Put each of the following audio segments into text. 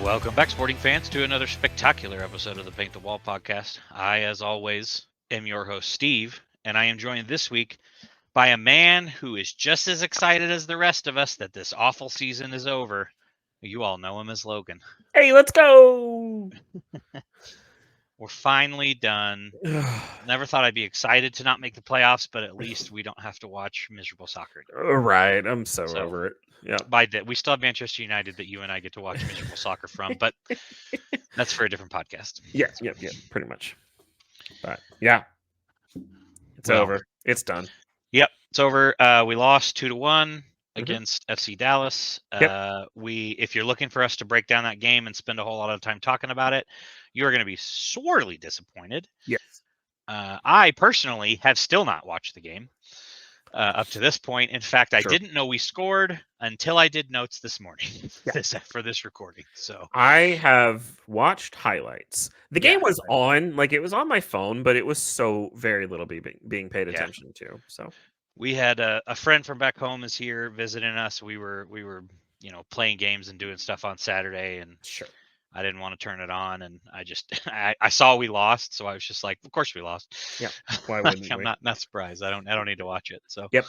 Welcome back, sporting fans, to another spectacular episode of the Paint the Wall podcast. I, as always, am your host, Steve, and I am joined this week by a man who is just as excited as the rest of us that this awful season is over. You all know him as Logan. Hey, let's go! We're finally done. Never thought I'd be excited to not make the playoffs, but at least we don't have to watch miserable soccer anymore. Right, I'm so over it. Yeah. We still have Manchester United that you and I get to watch miserable soccer from, but that's for a different podcast. Yeah, pretty much. But yeah, it's over. It's done. Yep, it's over. We lost 2-1 against FC Dallas. If you're looking for us to break down that game and spend a whole lot of time talking about it, you are going to be sorely disappointed. Yes. I personally have still not watched the game up to this point. In fact, I didn't know we scored until I did notes this morning for this recording. So I have watched highlights. The game was on, it was on my phone, but it was so very little being paid attention to. So we had a friend from back home is here visiting us. We were playing games and doing stuff on Saturday, and I didn't want to turn it on, and I saw we lost, so I was just like, of course we lost. Yeah, why wouldn't I'm not surprised. I don't need to watch it. So yep,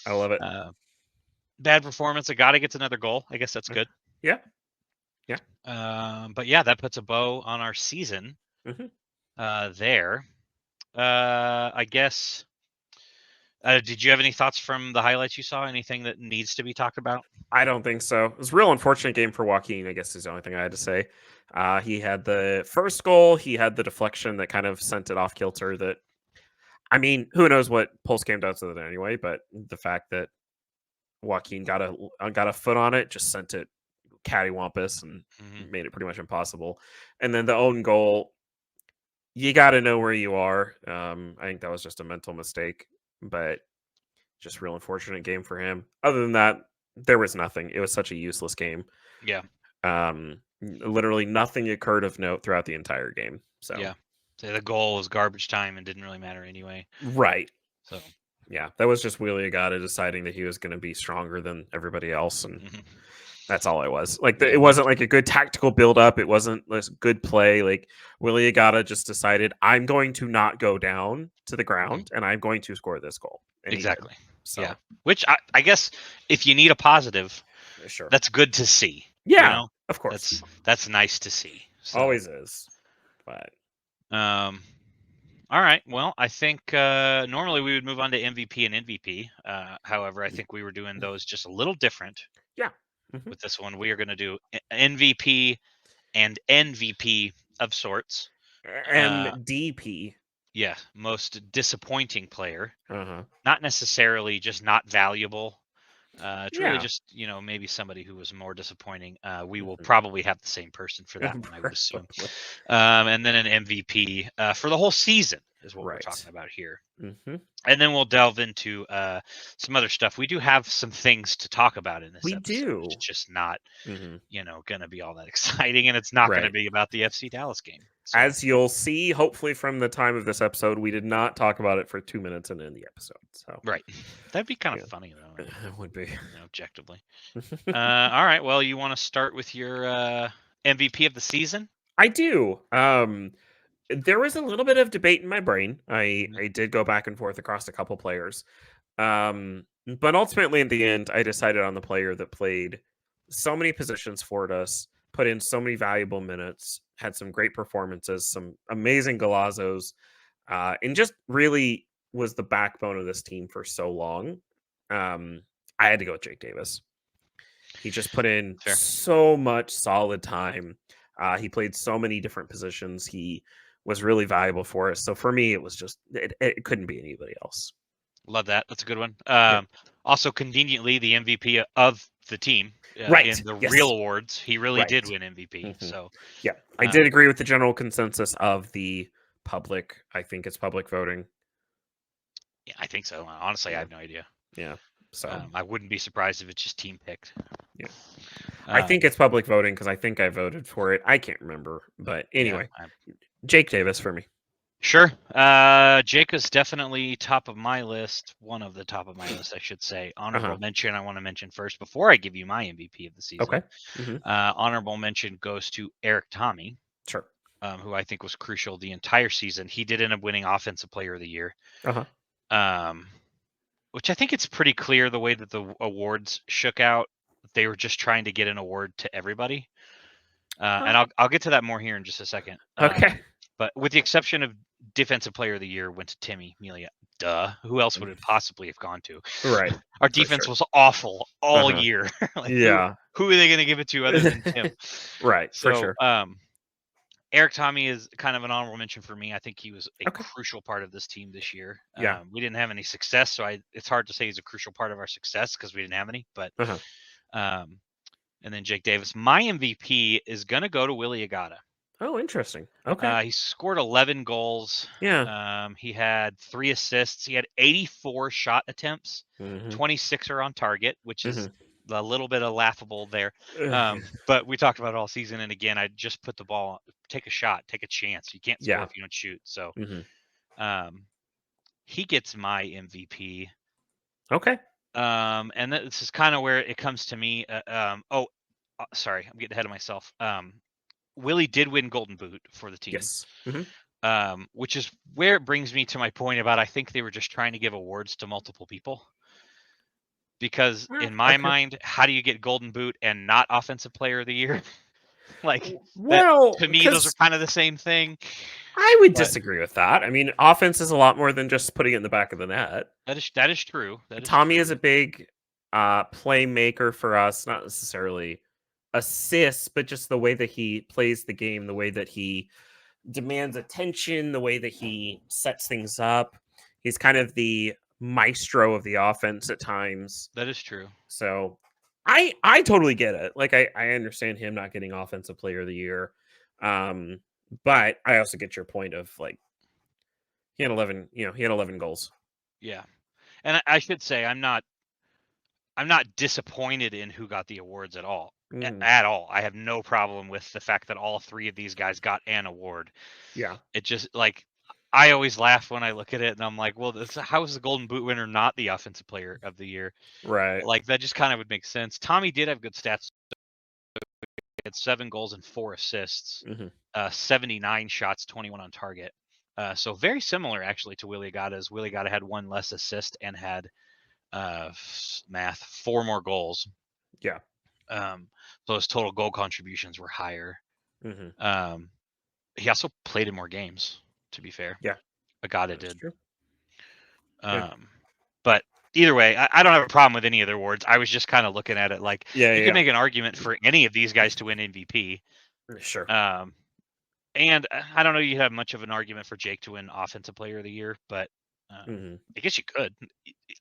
I love it. Bad performance. Agata gets another goal. I guess that's good. Yeah. But yeah, that puts a bow on our season. There. I guess. Did you have any thoughts from the highlights you saw? Anything that needs to be talked about? I don't think so. It was a real unfortunate game for Joaquin, I guess is the only thing I had to say. He had the first goal. He had the deflection that kind of sent it off kilter. That, I mean, who knows what Pulse game does with it anyway, but the fact that Joaquin got a foot on it just sent it cattywampus and made it pretty much impossible. And then the own goal, you got to know where you are. I think that was just a mental mistake, but just real unfortunate game for him. Other than that, there was nothing. It was such a useless game. Yeah. Literally nothing occurred of note throughout the entire game. So yeah, the goal was garbage time and didn't really matter anyway. Right. So yeah, that was just Willie Agata deciding that he was going to be stronger than everybody else, and that's all it was. It wasn't like a good tactical build-up. It wasn't this good play. Like, Willie Agata just decided, I'm going to not go down to the ground, and I'm going to score this goal. And exactly. So. Yeah. Which I guess if you need a positive, that's good to see. Yeah, of course. That's nice to see. So. Always is. But all right. Well, I think normally we would move on to MVP and MVP. However, I think we were doing those just a little different. Yeah. With this one, we are going to do MVP and NVP of sorts. MDP. Yeah, most disappointing player. Not necessarily just not valuable. It's really just, maybe somebody who was more disappointing. We will probably have the same person for that one, I would assume. And then an MVP for the whole season is what we're talking about here. And then we'll delve into some other stuff. We do have some things to talk about in this episode. Do. It's just not, going to be all that exciting, and it's not going to be about the FC Dallas game. So. As you'll see, hopefully from the time of this episode, we did not talk about it for 2 minutes and in the episode. So that'd be kind of funny, though. Right? It would be, objectively. All right. Well, you want to start with your MVP of the season? I do. There was a little bit of debate in my brain. I did go back and forth across a couple players. But ultimately, in the end, I decided on the player that played so many positions for us, put in so many valuable minutes, had some great performances, some amazing golazos, and just really was the backbone of this team for so long. I had to go with Jake Davis. He just put in so much solid time. He played so many different positions. He was really valuable for us. So for me, it was just, it couldn't be anybody else. Love that. That's a good one. Also, conveniently, the MVP of the team. In the real awards, he really did win MVP. So yeah, I did agree with the general consensus of the public. I think it's public voting. Yeah, I think so. Honestly, I have no idea. Yeah. So I wouldn't be surprised if it's just team picked. Yeah. I think it's public voting because I think I voted for it. I can't remember. But anyway, Jake Davis for me. Sure. Jake is definitely top of my list. One of the top of my list, I should say. Honorable mention I want to mention first before I give you my MVP of the season. Okay. Honorable mention goes to Eric Tommy. Sure. Who I think was crucial the entire season. He did end up winning Offensive Player of the Year. Which I think it's pretty clear the way that the awards shook out. They were just trying to get an award to everybody. And I'll get to that more here in just a second. Okay. But with the exception of Defensive Player of the Year went to Timmy Melia. Duh. Who else would it possibly have gone to? Right. Our defense was awful all year. Like, yeah. Who are they going to give it to other than Tim? Right. So, for sure. Eric Tommy is kind of an honorable mention for me. I think he was a crucial part of this team this year. Yeah. We didn't have any success, so it's hard to say he's a crucial part of our success because we didn't have any. But and then Jake Davis. My MVP is going to go to Willie Agata. Oh, interesting. Okay. He scored 11 goals. Yeah. He had 3 assists. He had 84 shot attempts. 26 are on target, which is a little bit of laughable there. But we talked about it all season. And again, I just put the ball, take a shot, take a chance. You can't score if you don't shoot. So he gets my MVP. Okay. And this is kind of where it comes to me. Sorry, I'm getting ahead of myself. Willie did win Golden Boot for the team. Yes. Which is where it brings me to my point about I think they were just trying to give awards to multiple people. Because in my mind, how do you get Golden Boot and not Offensive Player of the Year? To me, those are kind of the same thing. I would disagree with that. I mean, offense is a lot more than just putting it in the back of the net. That is true. Tommy is a big playmaker for us, not necessarily assists, but just the way that he plays the game, the way that he demands attention, the way that he sets things up. He's kind of the maestro of the offense at times. That is true. So I totally get it. Like I understand him not getting Offensive Player of the Year. But I also get your point of like he had 11 goals. Yeah. And I should say I'm not disappointed in who got the awards at all. At all. I have no problem with the fact that all 3 of these guys got an award. Yeah. It just like I always laugh when I look at it and I'm like, well, how is the Golden Boot winner not the Offensive Player of the Year? Right. Like that just kind of would make sense. Tommy did have good stats. He had 7 goals and 4 assists, 79 shots, 21 on target. So very similar actually to Willie Agata's. Willie Agata had 1 less assist and had 4 more goals. Yeah. So his total goal contributions were higher. He also played in more games, to be fair. Yeah. Agata did. True. But either way, I don't have a problem with any of their awards. I was just kind of looking at it like you could make an argument for any of these guys to win MVP. Sure. And I don't know you have much of an argument for Jake to win Offensive Player of the Year, but I guess you could.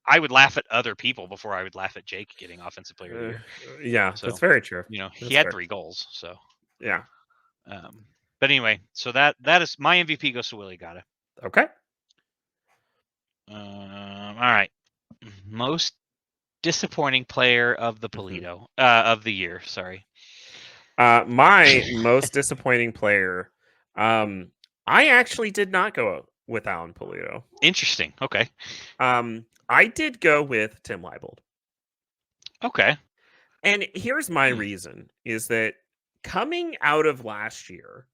I would laugh at other people before I would laugh at Jake getting Offensive Player of the Year. Yeah, so, that's very true. He had 3 goals, so yeah. But anyway, so that is my MVP goes to Willie Agata. Okay. All right. Most disappointing player of the Polito of the year. Sorry. My most disappointing player. I actually did not go with Alan Polito. Interesting. Okay. I did go with Tim Leibold. Okay. And here's my reason: is that coming out of last year,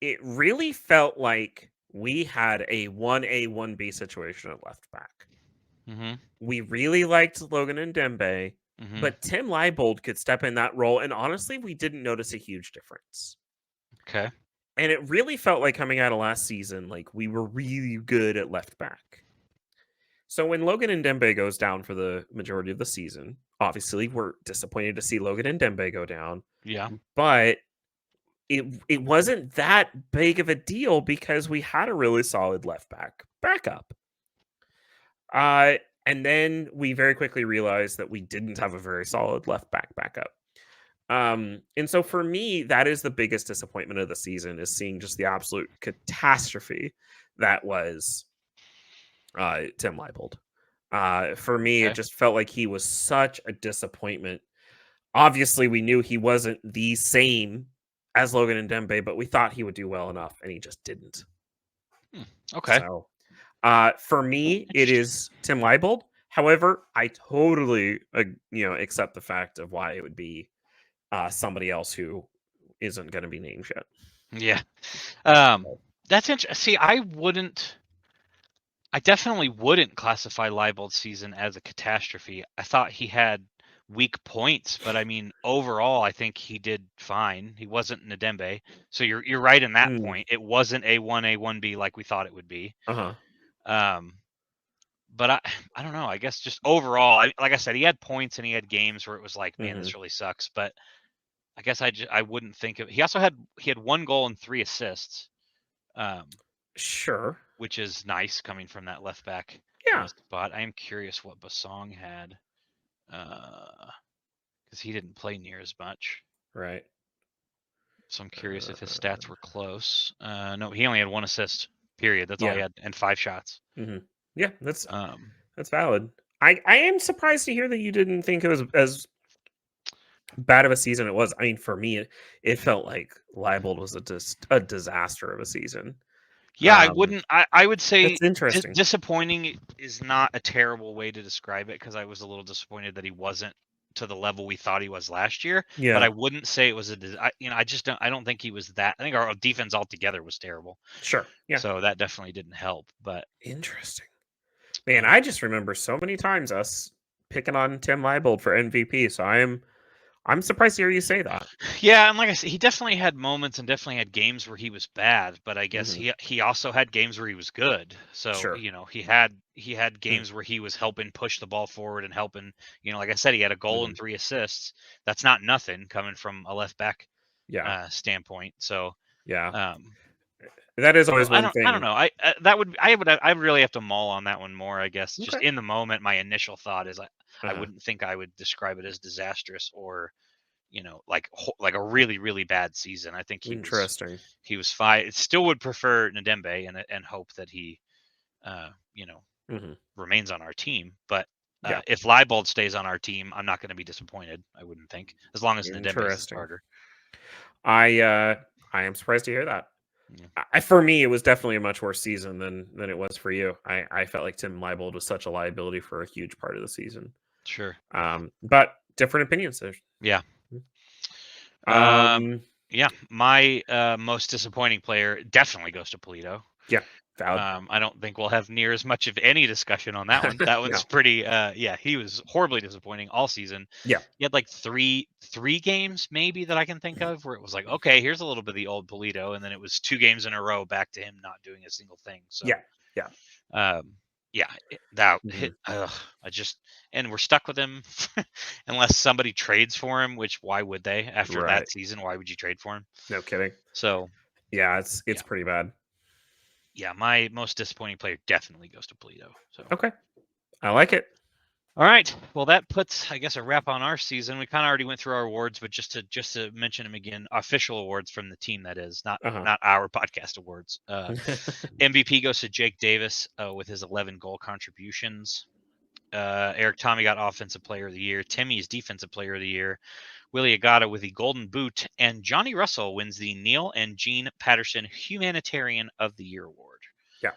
it really felt like we had a 1A, 1B situation at left back. We really liked Logan and Dembe, but Tim Leibold could step in that role, and honestly, we didn't notice a huge difference. Okay. And it really felt like coming out of last season, like we were really good at left back. So when Logan and Dembe goes down for the majority of the season, obviously we're disappointed to see Logan and Dembe go down. Yeah. But it wasn't that big of a deal because we had a really solid left back backup. And then we very quickly realized that we didn't have a very solid left back backup. And so for me, that is the biggest disappointment of the season, is seeing just the absolute catastrophe that was Tim Leibold. For me, it just felt like he was such a disappointment. Obviously, we knew he wasn't the same as Logan and Dembe, but we thought he would do well enough, and he just didn't. Okay. So, for me, it Interesting. is Tim Leibold. However, I totally, accept the fact of why it would be somebody else who isn't going to be named yet. Yeah. So, That's interesting. See, I definitely wouldn't classify Leibold's season as a catastrophe. I thought he had weak points, but I mean, overall, I think he did fine. He wasn't Ndembe, so you're right in that mm, point. It wasn't a 1A 1B like we thought it would be. uh-huh. Um, but I don't know. I guess just overall, like I said, he had points and he had games where it was like, man, Hmm. this really sucks. But I guess I wouldn't think of. He had 1 goal and 3 assists. Um, Sure. which is nice coming from that left back Yeah. spot. I am curious what Basong had, because he didn't play near as much. Right. So I'm curious if his stats were close. No, he only had 1 assist. Period. That's all he Yeah. had, and 5 shots. Yeah. That's Um, that's valid. I am surprised to hear that you didn't think it was as bad of a season it was. I mean, for me, it felt like Leibold was a disaster of a season. yeah, I Um, wouldn't. I would say that's interesting. disappointing is not a terrible way to describe it, because I was a little disappointed that he wasn't to the level we thought he was last year. But Yeah. I wouldn't say it was I just don't. I don't think he was that. I think our defense altogether was terrible. Sure. Yeah. So that definitely didn't help. But Interesting. Man, um, I just remember so many times us picking on Tim Leibold for MVP. So I'm surprised to hear you say that. yeah, and like I said, he definitely had moments and definitely had games where he was bad. But I guess Hmm. he also had games where he was good. So Sure. he had Mm, games where he was helping push the ball forward and helping. Like I said, he had a goal and mhm. 3 assists. That's not nothing coming from a left back Yeah. standpoint. So Yeah. um, That is so always one I don't thing. know. I would really have to mull on that one more. I guess just Okay. in the moment, my initial thought is I Uh-huh. wouldn't think I would describe it as disastrous or like a really really bad season. I think Interesting. he was fine. Still would prefer Ndembe and hope that he uh, you know Hmm. remains on our team. But Yeah. if Leibold stays on our team, I'm not going to be disappointed. I wouldn't think, as long as Ndembe is the Interesting. starter. I uh I am surprised to hear that. Yeah, For me, it was definitely a much worse season than it was for you. I felt like Tim Leibold was such a liability for a huge part of the season. sure. But different opinions there. Yeah. Um, Um, yeah. My most disappointing player definitely goes to Polito. yeah, valid. I don't think we'll have near as much of any discussion on that one. That No, one's pretty. Yeah, he was horribly disappointing all season. yeah, He had like three games maybe that I can think of where it was like, okay, here's a little bit of the old Polito, and then it was 2 games in a row back to him not doing a single thing. yeah, So, yeah. yeah, that Hmm. hit. I just and we're stuck with him unless somebody trades for him. Which why would they after Right. that season? Why would you trade for him? No kidding. So Yeah, it's yeah, pretty bad. yeah, my most disappointing player definitely goes to Polito. So. Okay, I like it. All right. Well, that puts, I guess, a wrap on our season. We kind of already went through our awards, but just to mention them again, official awards from the team. That is not Uh not our podcast awards. huh. MVP goes to Jake Davis with his 11 goal contributions. Eric Tommy got Offensive Player of the Year. Timmy is Defensive Player of the Year. Willie Agata with the Golden Boot, and Johnny Russell wins the Neil and Jean Patterson Humanitarian of the Year award. Yeah.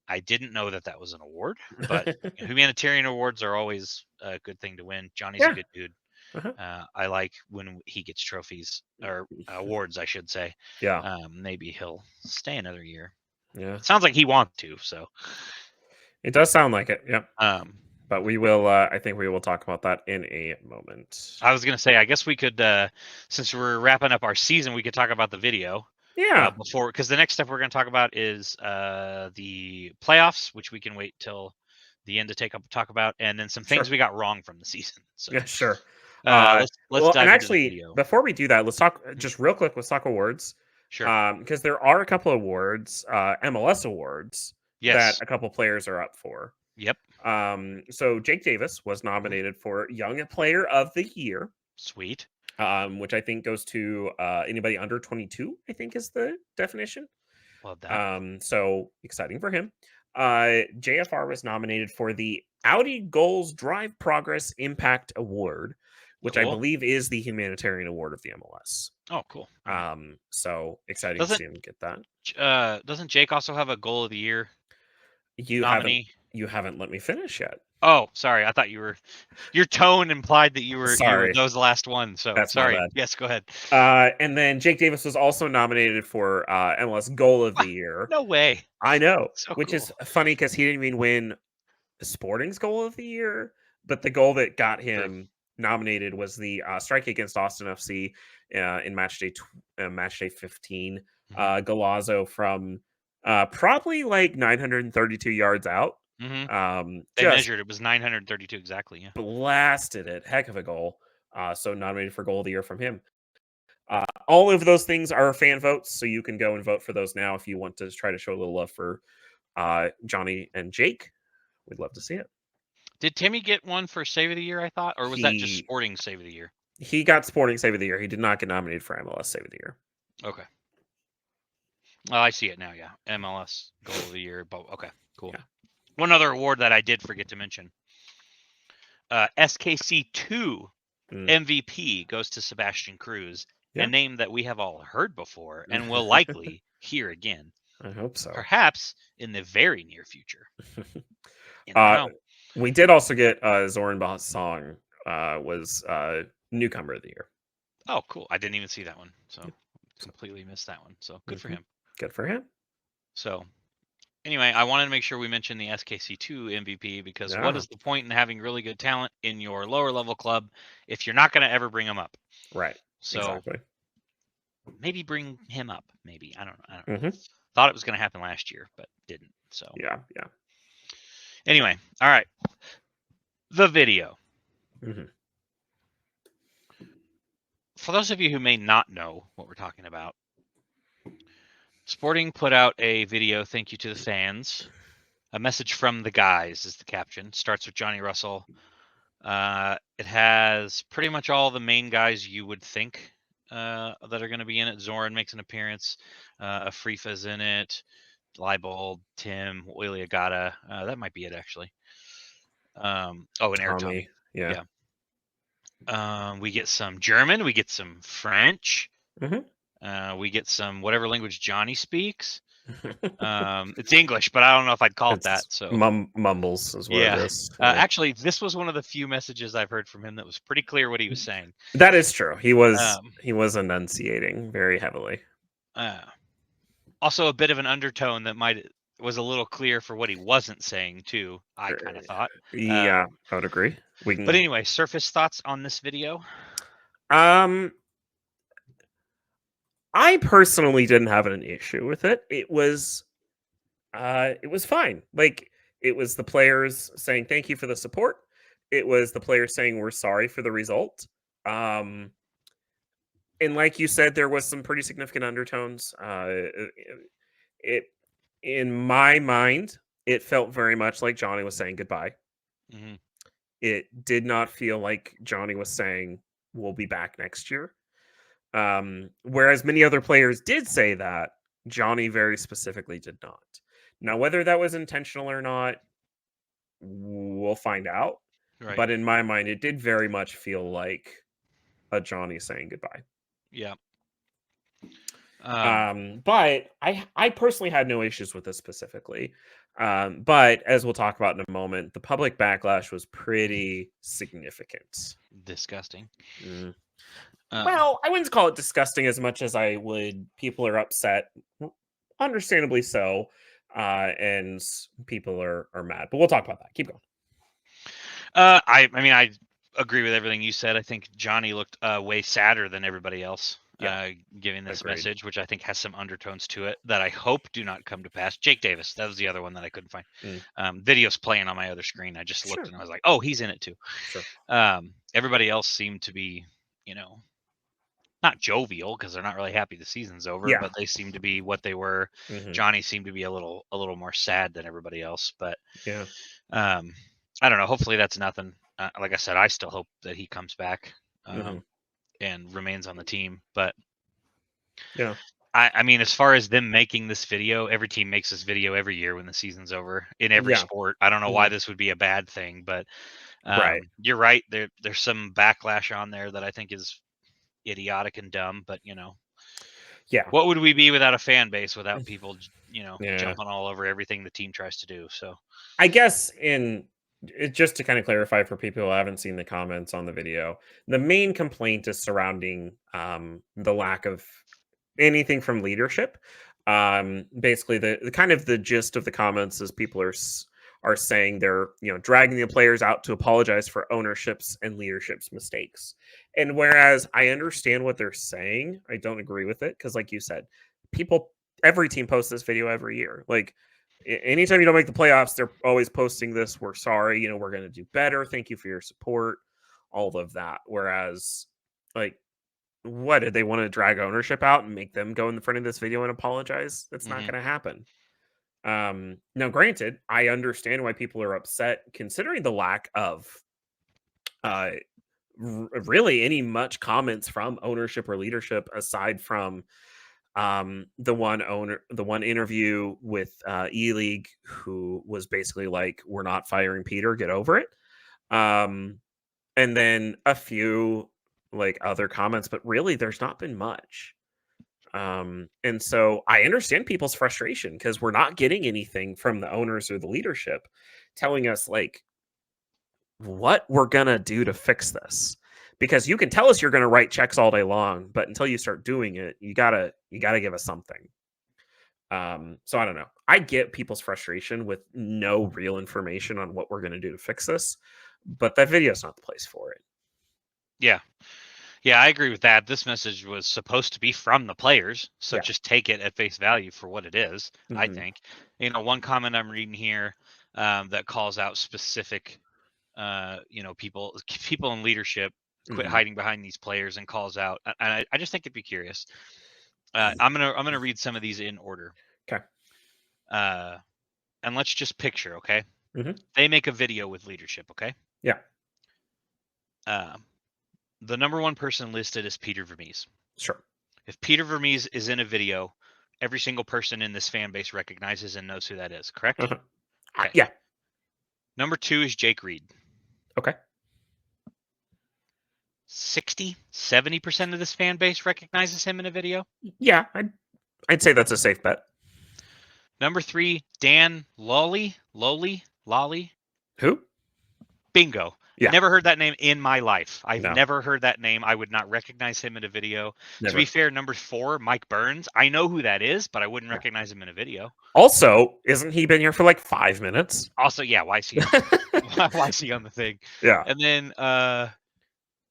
I didn't know that was an award, but humanitarian awards are always a good thing to win. Johnny's a Yeah. good dude. Uh-huh. I like when he gets trophies or awards, I should say. Yeah. Maybe he'll stay another year. Yeah. It sounds like he wants to. So, It does sound like it. Yeah. um, But we will. I think we will talk about that in a moment. I was gonna say, I guess we could, since we're wrapping up our season, we could talk about the video Yeah. before, because the next step we're gonna talk about is the playoffs, which we can wait till the end to talk about, and then some things Sure. we got wrong from the season. Yeah. So Sure. Uh, let's well, and dive into the actually, video. before we do that, let's talk Mhm. just real quick. Let's talk awards, Sure. because there are a couple of awards, MLS awards that Yes. a couple players are up for. Yep. So Jake Davis was Mhm. nominated for Young Player of the Year, Sweet. which I think goes to anybody under 22. I think is the definition. Love that. So exciting for him. JFR was nominated for the Audi Goals Drive Progress Impact Award, which I Cool. believe is the humanitarian award of the MLS. Oh, cool. So exciting to Doesn't see him get that. doesn't Jake also have a goal of the year You nominee? haven't let me finish yet. Oh, sorry. I thought your tone implied that you were Sorry. those last one. So That's my sorry. bad. Yes, go ahead. And then Jake Davis was also nominated for MLS Goal of the Year. No way. I know, So which cool. is funny because he didn't even win Sporting's Goal of the Year, but the goal that got him nominated was the strike against Austin FC in match day 15. Galazzo from probably like 932 yards out. They Just measured it was 932 exactly. Yeah. blasted it. Heck of a goal. So nominated for Goal of the Year from him. All of those things are fan votes, so you can go and vote for those now if you want to try to show a little love for Johnny and Jake. We'd love to see it. Did Timmy get one for Save of the Year, I thought? Or was that just Sporting Save of the Year? He got Sporting Save of the Year. He did not get nominated for MLS Save of the Year. Okay. Oh, I see it now, yeah. MLS Goal of the Year. Okay, cool. Yeah. One other award that I did forget to mention. SKC2 MVP goes to Sebastian Cruz, a name that we have all heard before and will likely hear again. I hope so. Perhaps in the very near future. We did also get Zoran Bassong was newcomer of the year. Oh, cool. I didn't even see that one. So completely missed that one. So good for him. Good for him. So anyway, I wanted to make sure we mentioned the SKC2 MVP because what is the point in having really good talent in your lower level club if you're not going to ever bring them up? Right. So exactly. Maybe bring him up. Maybe. I don't know. Thought it was going to happen last year, but didn't. So yeah. Anyway, all right. The video. For those of you who may not know what we're talking about, Sporting put out a video, thank you to the fans. A message from the guys is the caption. Starts with Johnny Russell. It has pretty much all the main guys you would think that are going to be in it. Zoran makes an appearance. Afrifa's in it. Leibold, Tim, Willie Agata. That might be it, actually. And Eric Tommy. Yeah. We get some German. We get some French. We get some whatever language Johnny speaks. It's English, but I don't know if I'd call it that. So mumbles is what it is. Actually, this was one of the few messages I've heard from him that was pretty clear what he was saying. That is true. He was enunciating very heavily. Also, a bit of an undertone that was a little clear for what he wasn't saying too. I kind of thought. Yeah, I would agree. But anyway, surface thoughts on this video. I personally didn't have an issue with it. It was fine. Like, it was the players saying thank you for the support. It was the players saying we're sorry for the result. And like you said, there was some pretty significant undertones. In my mind, it felt very much like Johnny was saying goodbye. It did not feel like Johnny was saying we'll be back next year. Whereas many other players did say that, Johnny very specifically did not. Now, whether that was intentional or not, we'll find out. Right. But in my mind, it did very much feel like a Johnny saying goodbye. Yeah. But I personally had no issues with this specifically. But as we'll talk about in a moment, the public backlash was pretty significant. Disgusting. Well, I wouldn't call it disgusting as much as I would. People are upset, understandably so, and people are mad. But we'll talk about that. Keep going. I mean, I agree with everything you said. I think Johnny looked way sadder than everybody else. Giving this message, which I think has some undertones to it that I hope do not come to pass. Jake Davis, that was the other one that I couldn't find. Video's playing on my other screen. I just looked and I was like, oh, he's in it too. Everybody else seemed to be, not jovial because they're not really happy the season's over, but they seem to be what they were. Johnny seemed to be a little more sad than everybody else, but I don't know. Hopefully that's nothing. Like I said, I still hope that he comes back. And remains on the team. But I mean, as far as them making this video, every team makes this video every year when the season's over in every sport. I don't know why this would be a bad thing, but Right. You're right. There's some backlash on there that I think is idiotic and dumb, but Yeah. what would we be without a fan base, without people, Yeah. jumping all over everything the team tries to do? So I guess just to kind of clarify for people who haven't seen the comments on the video, the main complaint is surrounding the lack of anything from leadership. Basically, the kind of the gist of the comments is people are saying they're dragging the players out to apologize for ownerships and leadership's mistakes. And whereas I understand what they're saying, I don't agree with it because, like you said, people every team posts this video every year. Like anytime you don't make the playoffs, they're always posting this. We're sorry, we're going to do better. Thank you for your support, all of that. Whereas, like, what did they want to drag ownership out and make them go in the front of this video and apologize? That's not mhm, going to happen. Now, granted, I understand why people are upset considering the lack of uh, really any much comments from ownership or leadership aside from the one interview with E League, who was basically like, "We're not firing Peter, get over it." Um, and then a few like other comments, but really, there's not been much. And so I understand people's frustration because we're not getting anything from the owners or the leadership telling us like what we're gonna do to fix this. Because you can tell us you're gonna write checks all day long, but until you start doing it, you gotta give us something. So I don't know. I get people's frustration with no real information on what we're gonna do to fix this, but that video's not the place for it. yeah. Yeah, I agree with that. This message was supposed to be from the players, so Yeah. just take it at face value for what it is. I Hmm. think. One comment I'm reading here that calls out specific, people in leadership, quit Hmm. hiding behind these players, and calls out. And I just think it'd be curious. I'm gonna read some of these in order. Okay. Uh, and let's just picture, okay? Hmm. They make a video with leadership, okay? Yeah. Um, the number one person listed is Peter Vermees. Sure. If Peter Vermees is in a video, every single person in this fan base recognizes and knows who that is, correct? Uh-huh. Okay. Yeah. Number two is Jake Reed. Okay. 70% of this fan base recognizes him in a video. Yeah. I'd say that's a safe bet. Number three, Dan Lolly. Who? Bingo. Yeah. Never heard that name in my life. I've No. never heard that name. I would not recognize him in a video. Never. To be fair, number four, Mike Burns. I know who that is, but I wouldn't Yeah. recognize him in a video. Also, isn't he been here for like 5 minutes? Also, yeah, why is he why is he on the thing? Yeah. And then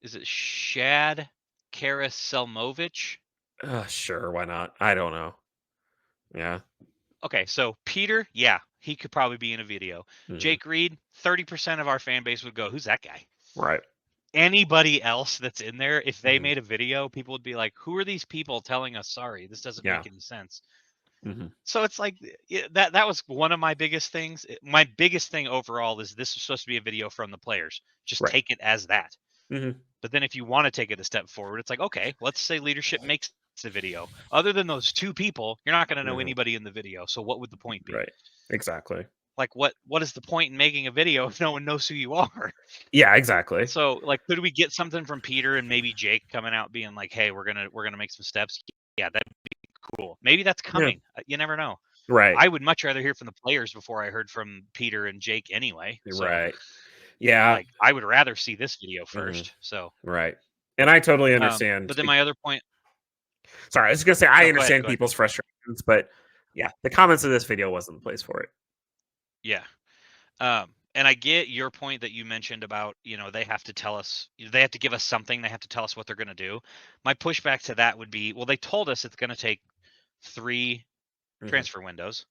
is it Shad Karaselmovich? Sure, why not? I don't know. Yeah. Okay, so Peter, yeah, he could probably be in a video. Mhm. Jake Reed, 30% of our fan base would go, who's that guy? Right. Anybody else that's in there, if they Mhm. made a video, people would be like, who are these people telling us sorry? This doesn't Yeah. make any sense. Mhm. So it's like that was one of my biggest things. My biggest thing overall is this is supposed to be a video from the players. Just Right. take it as that. Mhm. But then if you want to take it a step forward, it's like, okay, let's say leadership makes the video. Other than those two people, you're not going to know Mhm. anybody in the video. So what would the point be? Right. Exactly. Like what is the point in making a video if no one knows who you are? Yeah, exactly. So like could we get something from Peter and maybe Jake coming out being like, "Hey, we're going to make some steps." Yeah, that'd be cool. Maybe that's Yeah. coming. You never know. Right. I would much rather hear from the players before I heard from Peter and Jake anyway. So Right. Yeah. like I would rather see this video Mhm. first. So Right. And I totally understand. but then my other point. Sorry, I was gonna say I No, understand go ahead. people's frustrations, but yeah, the comments of this video wasn't the place for it. Yeah. And I get your point that you mentioned about, they have to tell us, they have to give us something, they have to tell us what they're going to do. My pushback to that would be, well, they told us it's going to take 3 Mhm. transfer windows.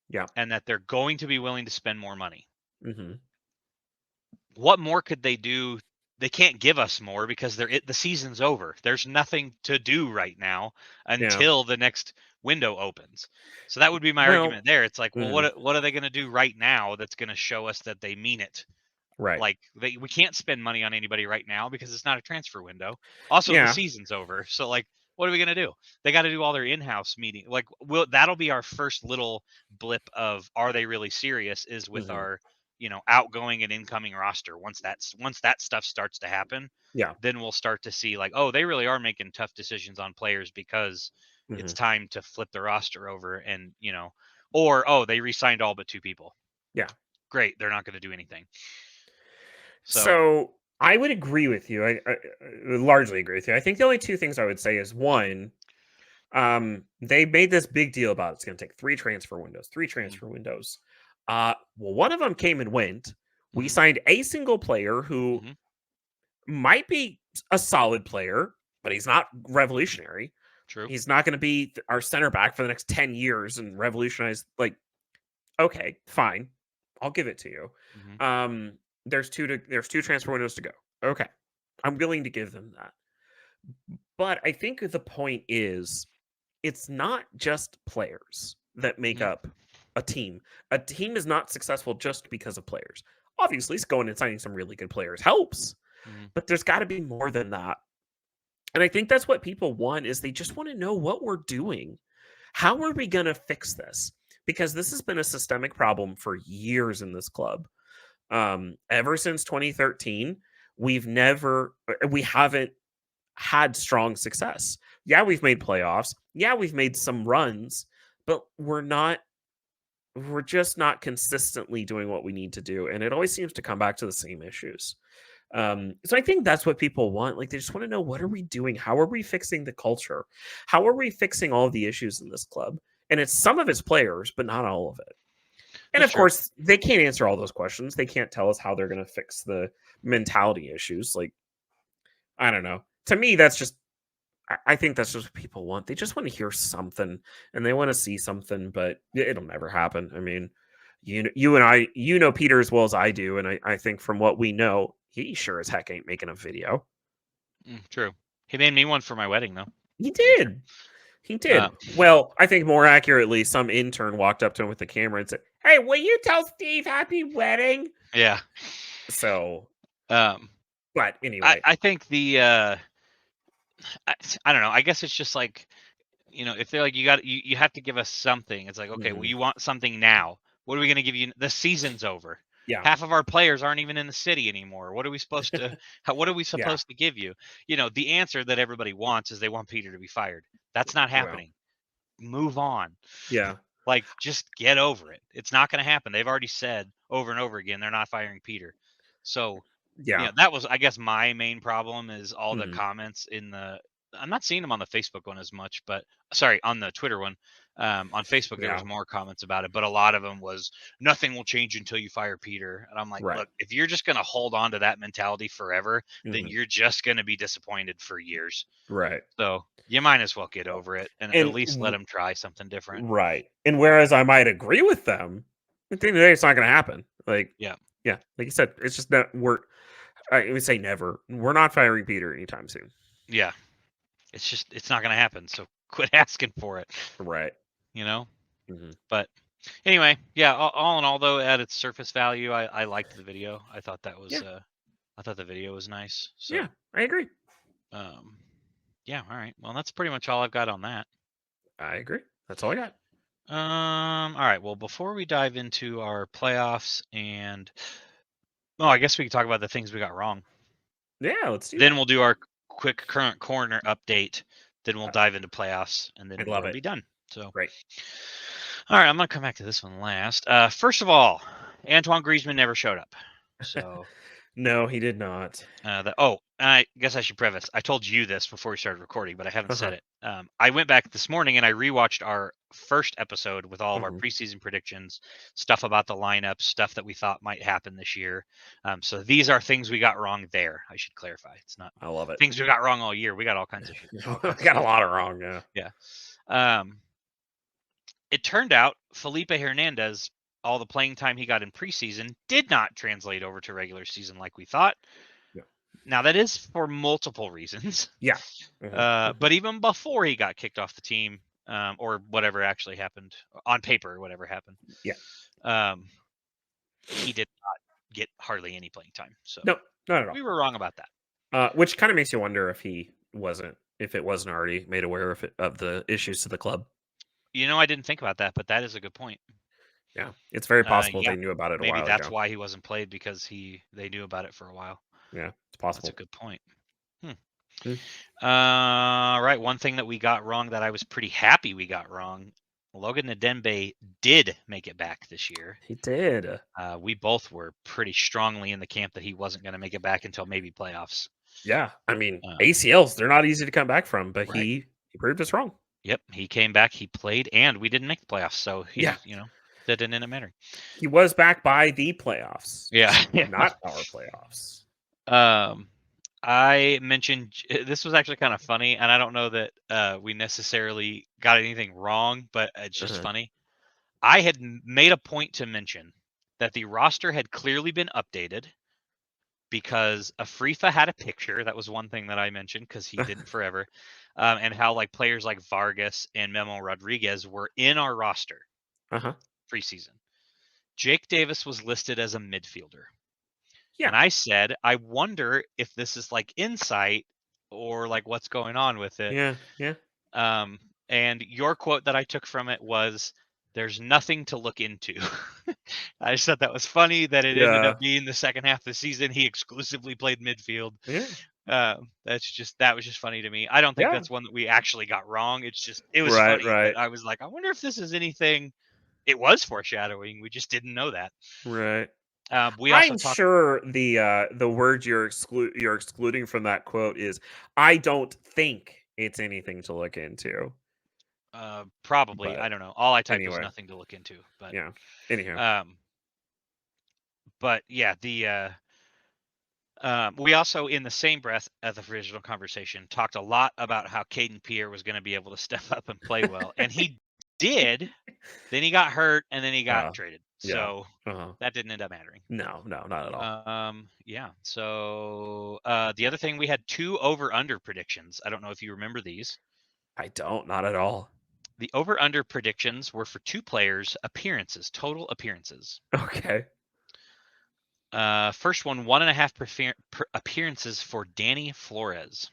Yeah. And that they're going to be willing to spend more money. Mhm. What more could they do? They can't give us more because the season's over. There's nothing to do right now Yeah. until the next window opens. So that would be my Well, argument there. It's like, well, mhm. what are they going to do right now that's going to show us that they mean it? Right. Like we can't spend money on anybody right now because it's not a transfer window. Also, the Yeah. season's over. So like, what are we gonna do? They got to do all their in-house meeting. Like, that'll be our first little blip of are they really serious? Is with Mhm. outgoing and incoming roster. Once that stuff starts to happen, then we'll start to see like, oh, they really are making tough decisions on players because it's time to flip the roster over, and or oh, they re-signed all but 2 people. Yeah. Great, they're not going to do anything. So I would agree with you. I largely agree with you. I think the only 2 things I would say is, one, they made this big deal about it's going to take 3 transfer windows, 3 transfer windows. Well, one of them came and went. We signed a single player who might be a solid player, but he's not revolutionary. True. He's not going to be our center back for the next 10 years and revolutionize. Like, okay, fine, I'll give it to you. There's 2 transfer windows to go. Okay, I'm willing to give them that. But I think the point is, it's not just players that make up a team. A team is not successful just because of players. Obviously, going and signing some really good players helps, but there's got to be more than that. And I think that's what people want, is they just want to know what we're doing. How are we going to fix this? Because this has been a systemic problem for years in this club. Ever since 2013, we haven't had strong success. Yeah, we've made playoffs. Yeah, we've made some runs, but we're just not consistently doing what we need to do. And it always seems to come back to the same issues. So I think that's what people want. Like, they just want to know, what are we doing? How are we fixing the culture? How are we fixing all the issues in this club? And some of it's players, but not all of it. And That's of course, they can't answer all those questions. They can't tell us how they're going to fix the mentality issues. Like, I don't know. To me, I think that's just what people want. They just want to hear something, and they want to see something, but it'll never happen. I mean, you and I, Peter as well as I do, and I think from what we know, he sure as heck ain't making a video. True. He made me one for my wedding, though. He did. He did. Well, I think more accurately, some intern walked up to him with the camera and said, "Hey, will you tell Steve happy wedding?" Yeah. So, but anyway, I think I don't know. I guess it's just like, if they're like, you have to give us something. It's like, okay, well, you want something now. What are we going to give you? The season's over. Yeah. Half of our players aren't even in the city anymore. What are we supposed to? What are we supposed to give you? The answer that everybody wants is they want Peter to be fired. That's not happening. Move on. Yeah. Like, just get over it. It's not going to happen. They've already said over and over again they're not firing Peter. So that was, I guess, my main problem is all the comments I'm not seeing them on the Facebook one as much, but sorry, on the Twitter one. On Facebook, there was more comments about it, but a lot of them was, nothing will change until you fire Peter. And I'm like, look, if you're just going to hold on to that mentality forever, then you're just going to be disappointed for years. Right. So you might as well get over it and at least let them try something different. Right. And whereas I might agree with them, at the end of the day, it's not going to happen. Like, yeah. Like you said, it's just that I would say never. We're not firing Peter anytime soon. Yeah. It's not going to happen. So quit asking for it. Right. But anyway, yeah, all in all, though, at its surface value, I liked the video. I thought that was, I thought the video was nice. So, yeah, I agree. Yeah. All right. Well, that's pretty much all I've got on that. I agree. That's all I got. All right. Well, before we dive into our playoffs I guess we can talk about the things we got wrong. Yeah, let's do Then that. We'll do our quick current corner update. Then we'll dive into playoffs, and then we'll be done. So great. All right, I'm going to come back to this one last. First of all, Antoine Griezmann never showed up. So no, he did not. I guess I should preface. I told you this before we started recording, but I haven't said it. I went back this morning and I rewatched our first episode with all of our preseason predictions, stuff about the lineup, stuff that we thought might happen this year. So these are things we got wrong there. I should clarify. It's not. I love it. Things we got wrong all year. We got all kinds of shit. We got a lot of wrong. Yeah. Yeah. It turned out Felipe Hernandez, all the playing time he got in preseason, did not translate over to regular season like we thought. Yeah. Now, that is for multiple reasons. Yeah. But even before he got kicked off the team, or whatever actually happened, on paper, whatever happened. Yeah. He did not get hardly any playing time. So no, not at all. We were wrong about that. Which kind of makes you wonder if it wasn't already made aware of the issues to the club. I didn't think about that, but that is a good point. Yeah, it's very possible Yeah, they knew about it a maybe while that's ago. why he wasn't played, because they knew about it for a while. Yeah, it's That's a possible. good point. Hmm. Hmm. Right. One thing that we got wrong that I was pretty happy we got wrong. Logan Ndembe did make it back this year. He did. We both were pretty strongly in the camp that he wasn't going to make it back until maybe playoffs. Yeah, I mean, Um, ACLs, they're not easy to come back from, but right. he proved us wrong. Yep. He came back, he played, and we didn't make the playoffs. So Yeah, that didn't end up mattering. he was back by the playoffs, Yeah. just Yeah. not our playoffs. I mentioned this was actually kind of funny, and I don't know that we necessarily got anything wrong, but it's just funny. I had made a point to mention that the roster had clearly been updated because Afrifa had a picture. That was one thing that I mentioned because he didn't forever, and how like players like Vargas and Memo Rodriguez were in our roster preseason. Jake Davis was listed as a midfielder. Yeah. And I said, I wonder if this is like insight or like what's going on with it. Yeah. Yeah. And your quote that I took from it was, "There's nothing to look into." I just thought that was funny that it ended Yeah. up being the second half of the season he exclusively played midfield. Yeah. That was just funny to me. I don't think Yeah. that's one that we actually got wrong. It was Right. funny Right. that I was like, I wonder if this is anything. It was foreshadowing. We just didn't know that. Right. We also I'm talked. sure the word you're excluding from that quote is, "I don't think it's anything to look into." Probably, I But don't know. All I typed was anyway, nothing to look into, but yeah. Anyhow, um, yeah, we also, in the same breath of the original conversation, talked a lot about how Caden Pierre was going to be able to step up and play well, and he did. Then he got hurt, and then he got traded, yeah. so that didn't end up mattering. No, not at all. Yeah. So the other thing, we had 2 over/under predictions. I don't know if you remember these. I don't, not at all. The over/under predictions were for 2 players' appearances, total appearances. Okay. First one, 1.5 appearances for Danny Flores.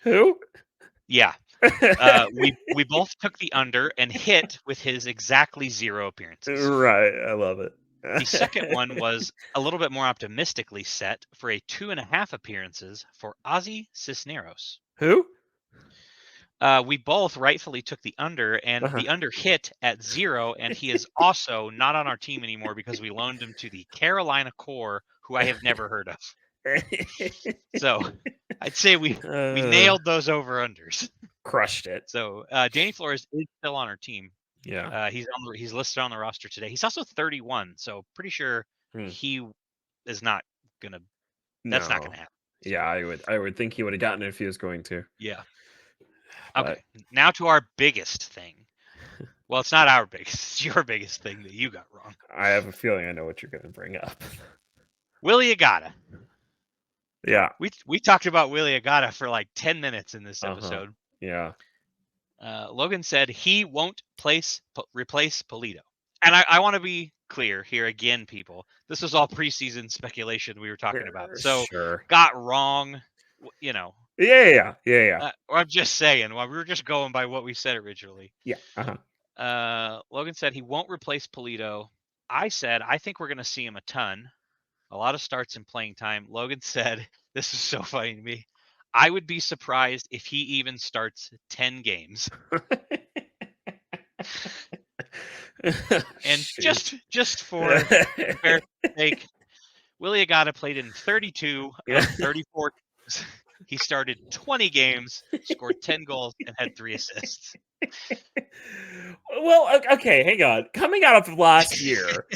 Who? Yeah. We both took the under and hit with his exactly 0 appearances. Right. I love it. The second one was a little bit more optimistically set for a 2.5 appearances for Ozzy Cisneros. Who? We both rightfully took the under, and the under hit at 0, and he is also not on our team anymore because we loaned him to the Carolina Core, who I have never heard of. So I'd say we nailed those over-unders. Crushed it. So Danny Flores is still on our team. Yeah. He's listed on the roster today. He's also 31, so pretty sure he is not gonna. That's not gonna happen. So. Yeah, I would think he would have gotten it if he was going to. Yeah. But... Okay. Now to our biggest thing. Well, it's not our biggest. It's your biggest thing that you got wrong. I have a feeling I know what you're going to bring up. Willie Agata. Yeah. We talked about Willie Agata for like 10 minutes in this episode. Yeah. Logan said he won't replace Polito. And I want to be clear here again, people. This was all preseason speculation we were talking about. So got wrong, you know. Yeah. I'm just saying. Well, we were just going by what we said originally. Yeah. Logan said he won't replace Polito. I said I think we're going to see him a ton. A lot of starts and playing time. Logan said, this is so funny to me, I would be surprised if he even starts 10 games. And just for fair sake, Willie Agata played in 32 of 34 games. He started 20 games, scored 10 goals, and had 3 assists. Well, okay, hang on. Coming out of last year,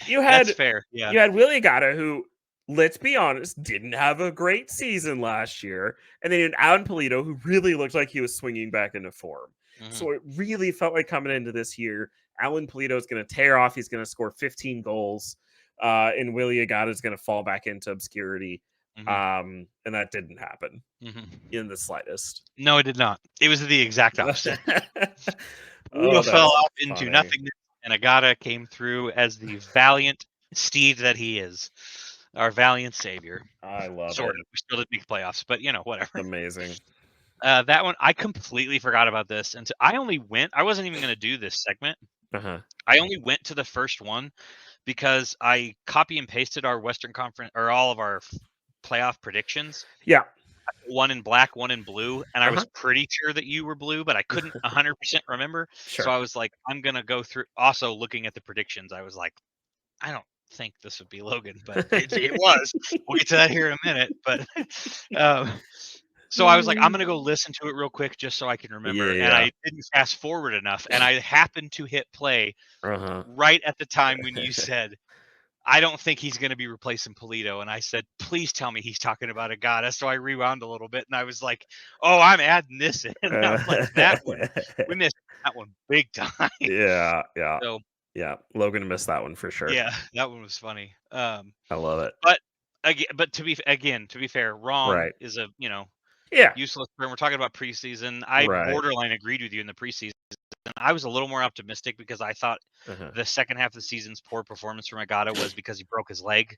you had That's fair. Yeah. You had Willie Agata, who, let's be honest, didn't have a great season last year, and then you had Alan Polito, who really looked like he was swinging back into form. So it really felt like coming into this year, Alan Polito is going to tear off. He's going to score 15 goals, and Willie Agata is going to fall back into obscurity. And that didn't happen in the slightest. No, it did not. It was the exact opposite. Polito fell off into nothingness, and Agata came through as the valiant Steeve that he is. Our valiant savior. I love sort it. of. We still didn't make playoffs, but whatever. Amazing. That one, I completely forgot about this. And I wasn't even going to do this segment. I only went to the first one because I copy and pasted our Western Conference or all of our playoff predictions. Yeah. One in black, one in blue, and I was pretty sure that you were blue, but I couldn't 100% remember. Sure. So I was like, I'm gonna go through. Also, looking at the predictions, I was like, I don't think this would be Logan, but it was. We'll get to that here in a minute. But so I was like, I'm gonna go listen to it real quick just so I can remember. And I didn't fast forward enough, and I happened to hit play right at the time when you said, I don't think he's going to be replacing Polito. And I said, please tell me he's talking about Agata. So I rewound a little bit and I was like, oh, I'm adding this in. And I was like, that one, we missed that one big time. Yeah. So, yeah. Logan missed that one for sure. Yeah, that one was funny. I love it. But to be fair, wrong is a, useless term. We're talking about preseason. I borderline agreed with you in the preseason. I was a little more optimistic because I thought the second half of the season's poor performance from Agata was because he broke his leg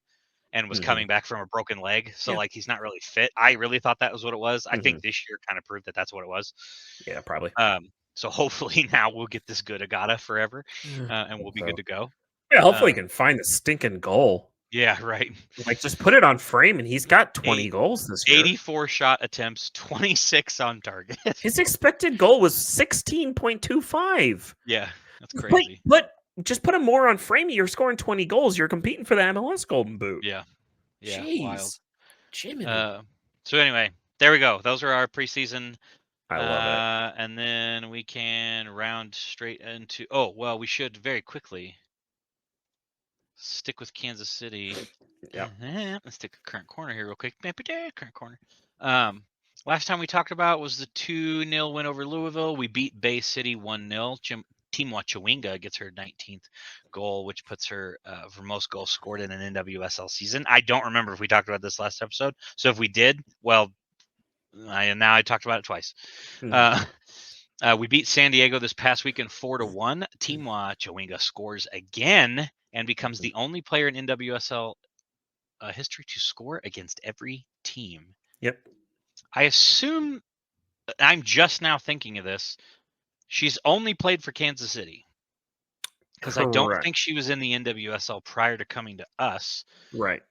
and was coming back from a broken leg. So like he's not really fit. I really thought that was what it was. I think this year kind of proved that that's what it was. Yeah, probably. So hopefully now we'll get this good Agata forever and we'll be good to go. Yeah, hopefully he can find the stinking goal. Yeah, right. Like just put it on frame and he's got 20 goals this year. 84 shot attempts, 26 on target. His expected goal was 16.25. Yeah, that's crazy. But just put him more on frame. You're scoring 20 goals. You're competing for the MLS Golden Boot. Yeah. Jeez. Wild. Jiminy. So anyway, there we go. Those are our preseason. I love it. And then we can round straight into. We should very quickly stick with Kansas City. Yeah. Let's take a current corner here real quick. Current corner. Last time we talked about was the 2-0 win over Louisville. We beat Bay City 1-0. Teamwa Chawinga gets her 19th goal, which puts her for most goals scored in an NWSL season. I don't remember if we talked about this last episode. So if we did, well, I talked about it twice. We beat San Diego this past weekend 4-1. Teamwa Chawinga scores again and becomes the only player in NWSL history to score against every team. Yep. I assume, I'm just now thinking of this, she's only played for Kansas City. Because I don't think she was in the NWSL prior to coming to us. Right.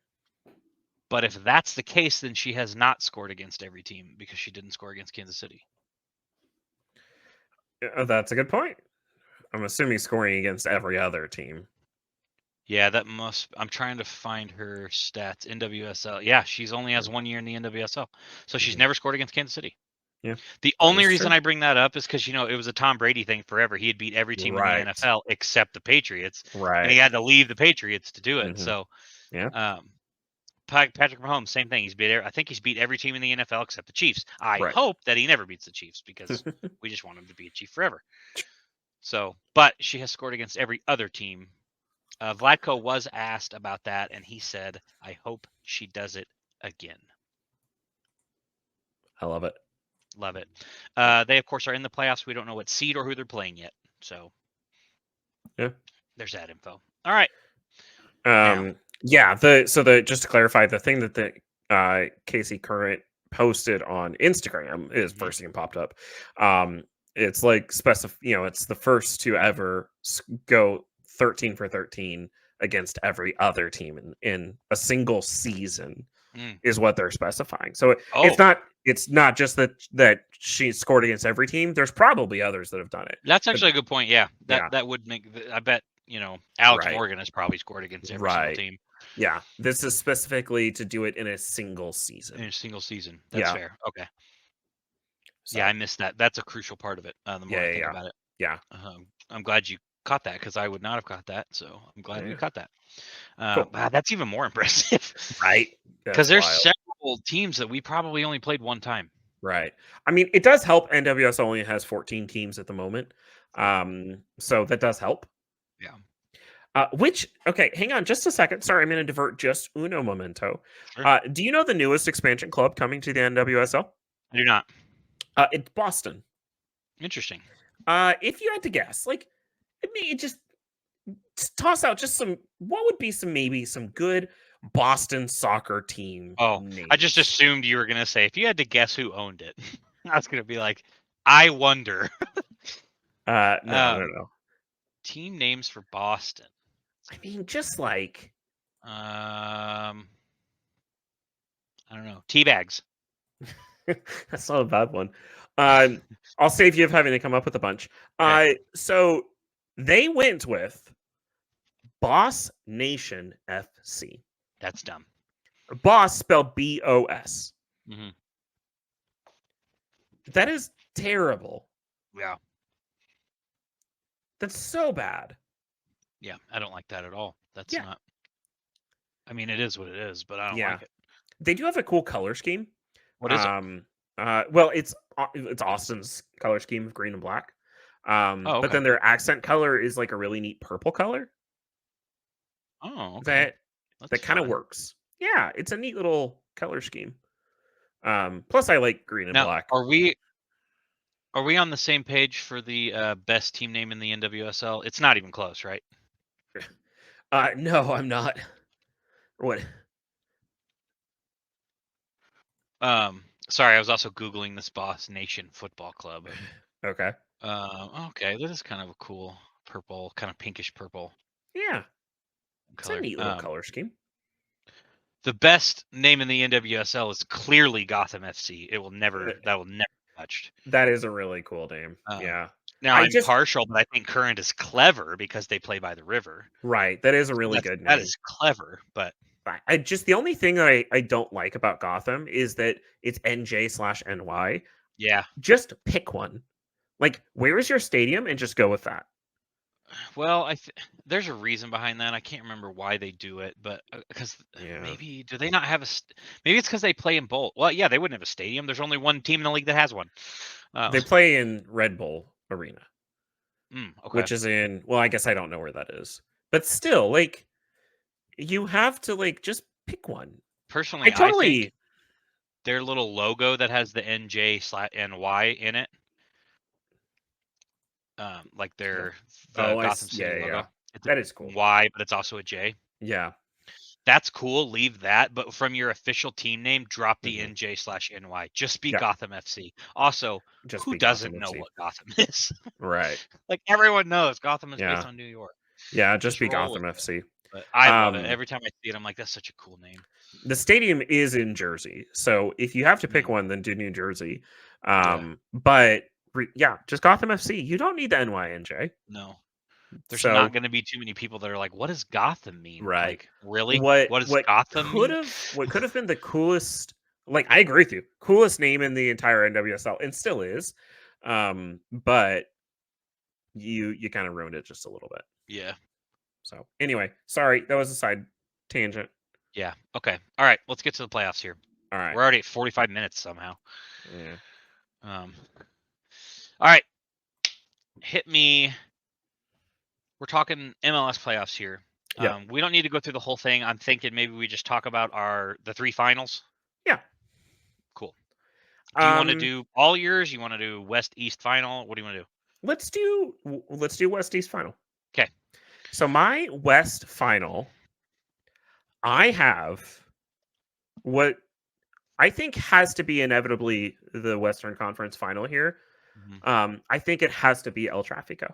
But if that's the case, then she has not scored against every team because she didn't score against Kansas City. That's a good point. I'm assuming scoring against every other team. Yeah, I'm trying to find her stats. NWSL. Yeah, she's only has 1 year in the NWSL. So she's never scored against Kansas City. Yeah. The only reason I bring that up is because, it was a Tom Brady thing forever. He had beat every team in the NFL except the Patriots. Right. And he had to leave the Patriots to do it. So, Patrick Mahomes, same thing. I think he's beat every team in the NFL except the Chiefs. I hope that he never beats the Chiefs because we just want him to be a Chief forever. So, but she has scored against every other team. Vladko was asked about that, and he said, I hope she does it again. I love it. Love it. They, of course, are in the playoffs. We don't know what seed or who they're playing yet. So, there's that info. All right. Just to clarify, the thing that the Casey Current posted on Instagram is first thing popped up. It's like it's the first to ever go 13 for 13 against every other team in a single season is what they're specifying. So it's not just that she scored against every team. There's probably others that have done it. That's actually a good point. Yeah, that would make. I bet Alex Morgan has probably scored against every single team. Yeah, this is specifically to do it in a single season. That's fair. Okay. So, yeah, I missed that. That's a crucial part of it. The more I think about it. Yeah. I'm glad you caught that because I would not have caught that. So I'm glad you caught that. Cool. Wow, that's even more impressive. Right. Because there's several teams that we probably only played one time. Right. I mean, it does help. NWS only has 14 teams at the moment. So that does help. Yeah. Hang on just a second. Sorry, I'm going to divert just uno momento. Sure. Do you know the newest expansion club coming to the NWSL? I do not. It's Boston. Interesting. If you had to guess, just toss out just what would be some good Boston soccer team names? I just assumed you were going to say, if you had to guess who owned it, I was going to be like, I wonder. No. Team names for Boston. I mean, just like I don't know. Teabags. that's not a bad one. I'll save you of having to come up with a bunch. Okay. So they went with Boss Nation FC. That's dumb. Boss spelled BOS. Mm-hmm. That is terrible. Yeah. That's so bad. Yeah, I don't like that at all. That's Yeah. not. I mean, it is what it is, but I don't Yeah. like it. They do have a cool color scheme. What is it? Well, it's Austin's color scheme of green and black. Oh, But okay. then their accent color is like a really neat purple color. Oh, okay. That kind of works. Yeah, it's a neat little color scheme. Plus I like green and Now, black. are we on the same page for the best team name in the NWSL? It's not even close, right? No, I'm not. What? Sorry, I was also Googling this Boss Nation Football Club. Okay. Okay, this is kind of a cool purple, kind of pinkish purple. Yeah. It's color. a neat little color scheme. The best name in the NWSL is clearly Gotham FC. That will never be touched. That is a really cool name. Yeah. Now I'm partial, but I think Current is clever because they play by the river. Right. That is a really good name. That is clever, but I just the only thing that I don't like about Gotham is that it's NJ/NY. Yeah. Just pick one. Like, where is your stadium and just go with that. Well, there's a reason behind that. I can't remember why they do it, but because maybe do they not have maybe it's because they play in both. Well, yeah, they wouldn't have a stadium. There's only one team in the league that has one. They play in Red Bull Arena, okay. which is in. Well, I guess I don't know where that is, but still, like, you have to like just pick one. Personally, I think their little logo that has the NJ/NY in it. Like the Gotham City logo. It's that is cool. Y, but it's also a J. Yeah. That's cool. Leave that. But from your official team name, drop the NJ/NY. Just be Gotham FC. Also, who doesn't know what Gotham is? Right. Like everyone knows Gotham is based on New York. Yeah, just be Gotham FC. But I love it. Every time I see it, I'm like, that's such a cool name. The stadium is in Jersey. So if you have to pick one, then do New Jersey. But just Gotham FC. You don't need the NYNJ. No. There's not going to be too many people that are like, what does Gotham mean? Right. Like, really? What does Gotham mean? What could have been the coolest, like, I agree with you, coolest name in the entire NWSL, and still is. But you kind of ruined it just a little bit. Yeah. So anyway, sorry, that was a side tangent. Yeah. Okay. All right. Let's get to the playoffs here. All right. We're already at 45 minutes somehow. Yeah. All right. Hit me. We're talking MLS playoffs here. We don't need to go through the whole thing. I'm thinking maybe we just talk about the 3 finals. Yeah. Cool. Do you want to do all yours? You want to do West East final? What do you want to do? Let's do West East final. Okay. So my West final, I have what I think has to be inevitably the Western Conference final here. I think it has to be El Tráfico.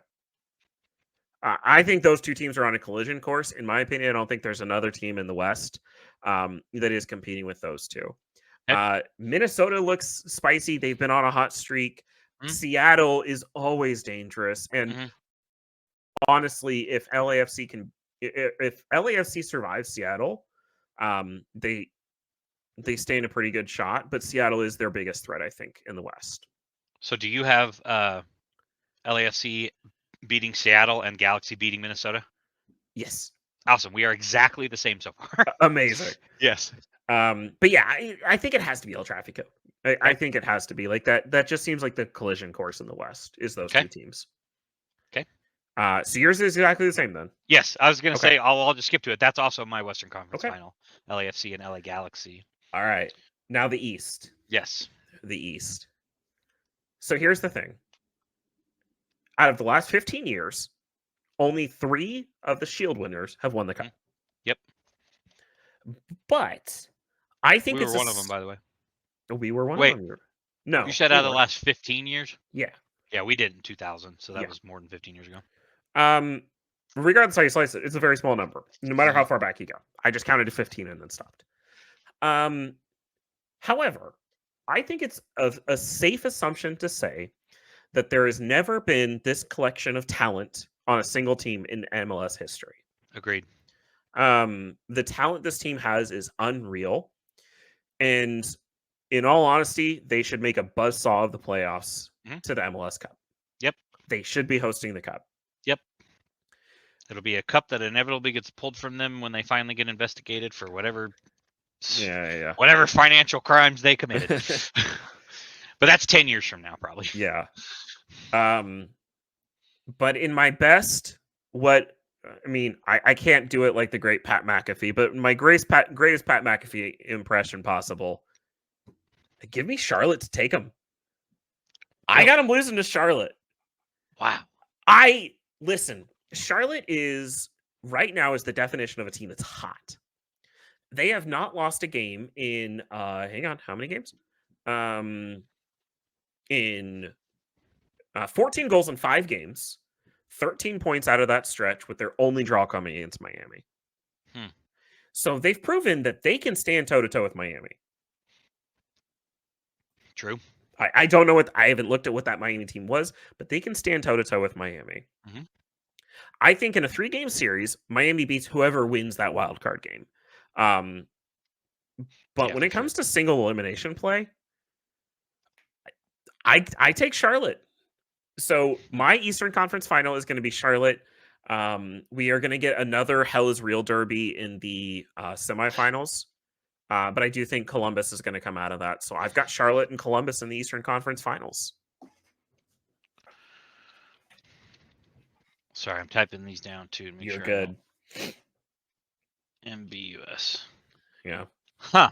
I think those two teams are on a collision course. In my opinion, I don't think there's another team in the West that is competing with those two. Minnesota looks spicy. They've been on a hot streak. Seattle is always dangerous. And honestly, if LAFC survives Seattle, they stand a pretty good shot. But Seattle is their biggest threat, I think, in the West. So do you have LAFC beating Seattle and Galaxy beating Minnesota? Yes. Awesome. We are exactly the same so far. Amazing. Yes. But yeah, I think it has to be El Tráfico. I think it has to be like that. That just seems like the collision course in the West is those two teams. Okay. So yours is exactly the same then. Yes, I was going to say I'll just skip to it. That's also my Western Conference final, LAFC and LA Galaxy. All right. Now the East. Yes. The East. So here's the thing. Out of the last 15 years, only 3 of the Shield winners have won the cup. Yep. But I think we were one of them, by the way. We were one of them. No. You said out of the last 15 years? Yeah. Yeah, we did in 2000, so that was more than 15 years ago. Regardless how you slice it, it's a very small number, no matter how far back you go. I just counted to 15 and then stopped. However, I think it's a safe assumption to say that there has never been this collection of talent on a single team in MLS history. Agreed. The talent this team has is unreal. And in all honesty, they should make a buzzsaw of the playoffs to the MLS Cup. Yep. They should be hosting the Cup. Yep. It'll be a cup that inevitably gets pulled from them when they finally get investigated for whatever whatever financial crimes they committed. But that's 10 years from now, probably. Yeah. But in my best, I can't do it like the great Pat McAfee, but my greatest Pat McAfee impression possible. Give me Charlotte to take them. I got them losing to Charlotte. Wow. Listen, Charlotte is right now is the definition of a team that's hot. They have not lost a game in hang on, how many games? In 14 goals in 5 games, 13 points out of that stretch with their only draw coming against Miami. So they've proven that they can stand toe-to-toe with Miami. True. I don't know I haven't looked at what that Miami team was, but they can stand toe-to-toe with Miami. I think in a 3-game series, Miami beats whoever wins that wild card game. But when it comes to single elimination play, I take Charlotte. So my Eastern Conference final is going to be Charlotte. We are going to get another Hell is Real derby in the semifinals. But I do think Columbus is going to come out of that. So I've got Charlotte and Columbus in the Eastern Conference finals. Sorry, I'm typing these down too. To make You're good. MBUS. Yeah. Huh.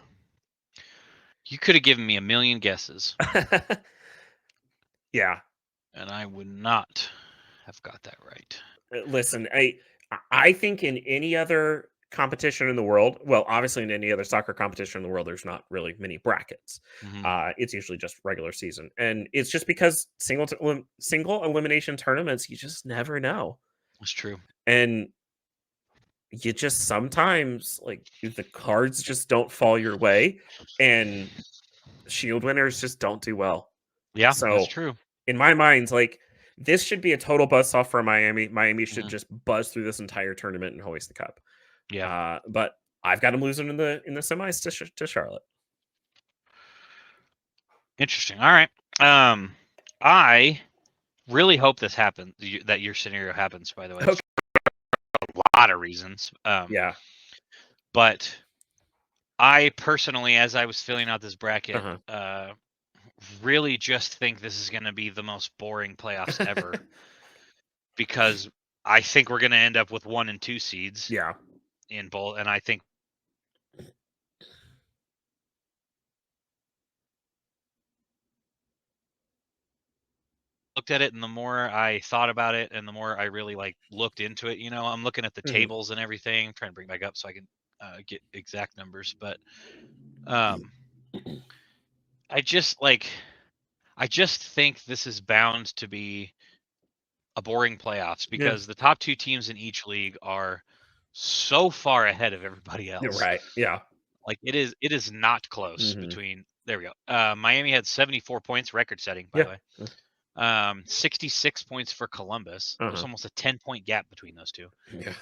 You could have given me a million guesses. Yeah. And I would not have got that right. Listen, I think in any other competition in the world, well, obviously in any other soccer competition in the world, there's not really many brackets. It's usually just regular season. And it's just because single elimination tournaments, you just never know. That's true. And you just sometimes, like, the cards just don't fall your way, and Shield winners just don't do well. Yeah, so, that's true. In my mind, like, this should be a total buzzsaw for Miami. Miami should just buzz through this entire tournament and hoist the cup. Yeah. But I've got them losing in the semis to Charlotte. Interesting. All right. I really hope this happens. That your scenario happens. By the way, okay. For a lot of reasons. Yeah. But I personally, as I was filling out this bracket, really just think this is going to be the most boring playoffs ever. Because I think we're going to end up with 1 and 2 seeds. Yeah. In both, and I think looked at it, and the more I thought about it, and the more I really looked into it, I'm looking at the tables and everything, trying to bring back up so I can get exact numbers. But I just think this is bound to be a boring playoffs because the top 2 teams in each league are so far ahead of everybody else. You're right. Yeah. Like it is not close between. There we go. Miami had 74 points, record setting, by the way. 66 points for Columbus. There's almost a 10-point gap between those two. Yeah.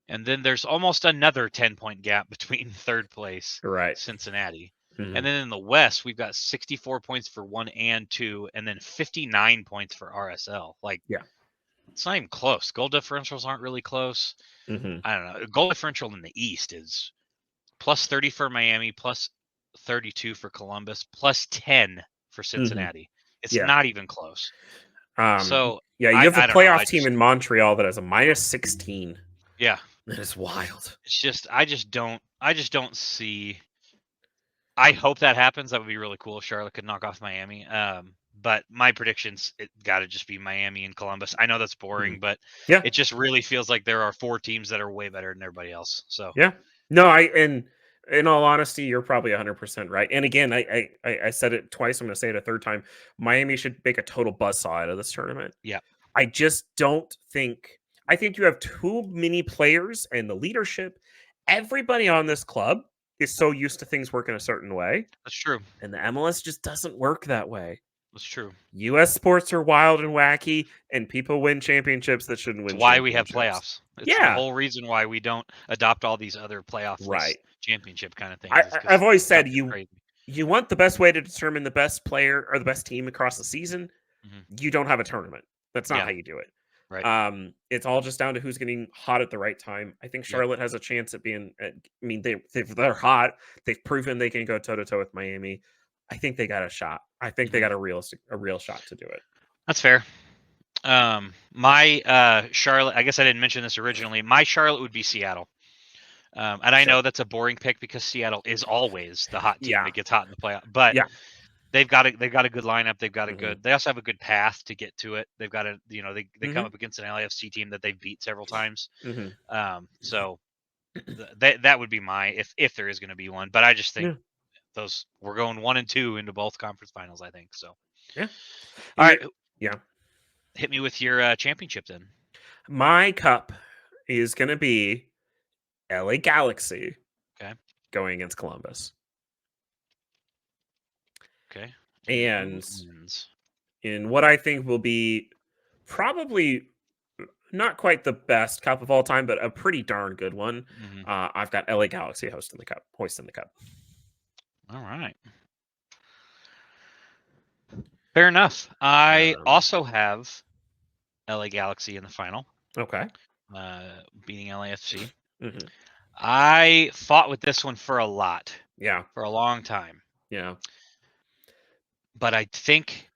And then there's almost another 10-point gap between third place, Cincinnati. And then in the West, we've got 64 points for 1 and 2, and then 59 points for RSL. It's not even close. Goal differentials aren't really close. I don't know. Goal differential in the East is plus 30 for Miami, plus 32 for Columbus, plus 10 for Cincinnati. It's not even close. So you have a playoff team in Montreal that has a minus 16. Yeah, that is wild. It's just I just don't see. I hope that happens. That would be really cool if Charlotte could knock off Miami. But my predictions, it got to just be Miami and Columbus. I know that's boring, but it just really feels like there are 4 teams that are way better than everybody else. So no, and in all honesty, you're probably 100% right. And again, I said it twice. I'm going to say it a third time. Miami should make a total buzzsaw out of this tournament. Yeah, I just don't think. I think you have too many players and the leadership. Everybody on this club is so used to things working a certain way, That's true. and the MLS just doesn't work that way. That's true. US sports are wild and wacky, and people win championships that shouldn't It's win why we have championships. playoffs. It's the Yeah, whole reason why we don't adopt all these other playoffless right. championship kind of things is I've because always stuff said is crazy. you want the best way to determine the best player or the best team across the season. Hmm. You don't have a tournament. That's not Yeah, how you do it. right. It's all just down to who's getting hot at the right time. I think Yep. Charlotte has a chance at being. I mean, they're hot. They've proven they can go toe to toe with Miami. I think they got a shot. I think they Hmm. got a real shot to do it. That's fair. My Charlotte, I guess I didn't mention this originally. My Charlotte would be Seattle. And I Sure. know that's a boring pick because Seattle is always the hot team Yeah. that gets hot in the playoff. But Yeah. they've got a good lineup. They've got a Hmm. good. They also have a good path to get to it. They've got a they come Hmm. up against an LAFC team that they've beat several times. Hmm. So that would be my if there is going to be one. But I just think Yeah. those we're going 1 and 2 into both conference finals. I think so. Yeah. All right, Yeah. hit me with your championship then. My cup is going to be LA Galaxy Okay. going against Columbus. Okay. Who And wins? in what I think will be probably not quite the best cup of all time, but a pretty darn good one. Mm-hmm. I've got LA Galaxy hoisting the cup. All right. Fair enough. I Um, also have LA Galaxy in the final, okay. beating LAFC. Hmm. I fought with this one for Yeah. a long time. Yeah. But I think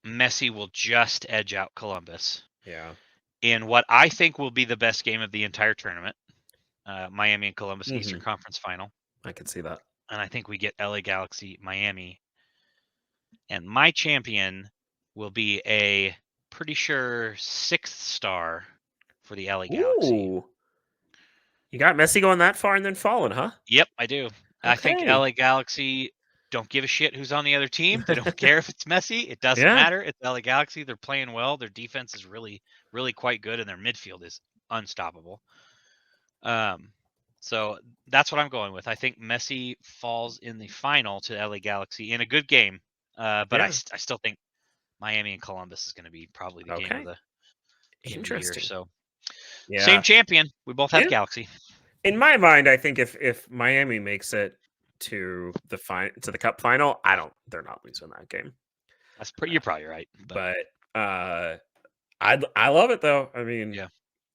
Messi will just edge out Columbus Yeah. in what I think will be the best game of the entire tournament. Miami and Columbus Hmm. Eastern Conference Final. I can see that. And I think we get LA Galaxy Miami. And my champion will be a pretty sure 6th star for the LA Galaxy. Ooh. You got Messi going that far and then falling, huh? Yep, I do. I think Okay. LA Galaxy don't give a shit who's on the other team. They don't care if it's Messi. It doesn't Yeah. matter. It's LA Galaxy. They're playing well. Their defense is really, really quite good, and their midfield is unstoppable. So that's what I'm going with. I think Messi falls in the final to LA Galaxy in a good game. But I Yeah. still think Miami and Columbus is going to be probably the game of Okay. the year. Interesting. So same Yeah. champion. We both have Yeah. Galaxy. In my mind, I think if Miami makes it to the cup final, they're not losing that game. You're probably right. But I love it though. I mean, Yeah.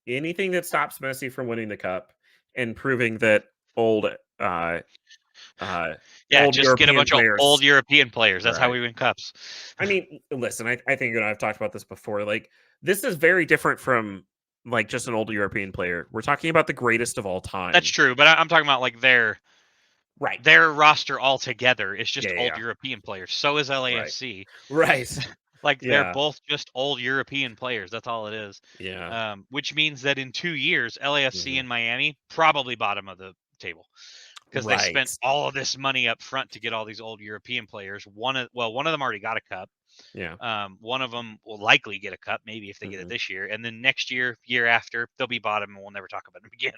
anything that stops Messi from winning the cup and proving that old uh Yeah, old just get a European bunch of old players. European players. That's how Right. we win cups. I mean, listen, I think I've talked about this before. Like, this is very different from like just an old European player. We're talking about the greatest of all That's time. true, but I'm talking about like their Right. roster altogether is just old Yeah. European players. So is Right. LAFC. Right. Like they're Yeah. both just old European players. That's all it is. Yeah. Which means that in 2 years, LAFC Mhm. and Miami probably bottom of the table because they spent Right. all of this money up front to get all these old European players. One of them already got a cup. Yeah. One of them will likely get a cup, maybe if they get it Mhm. this year, and then next year, year after, they'll be bottom, and we'll never talk about them again.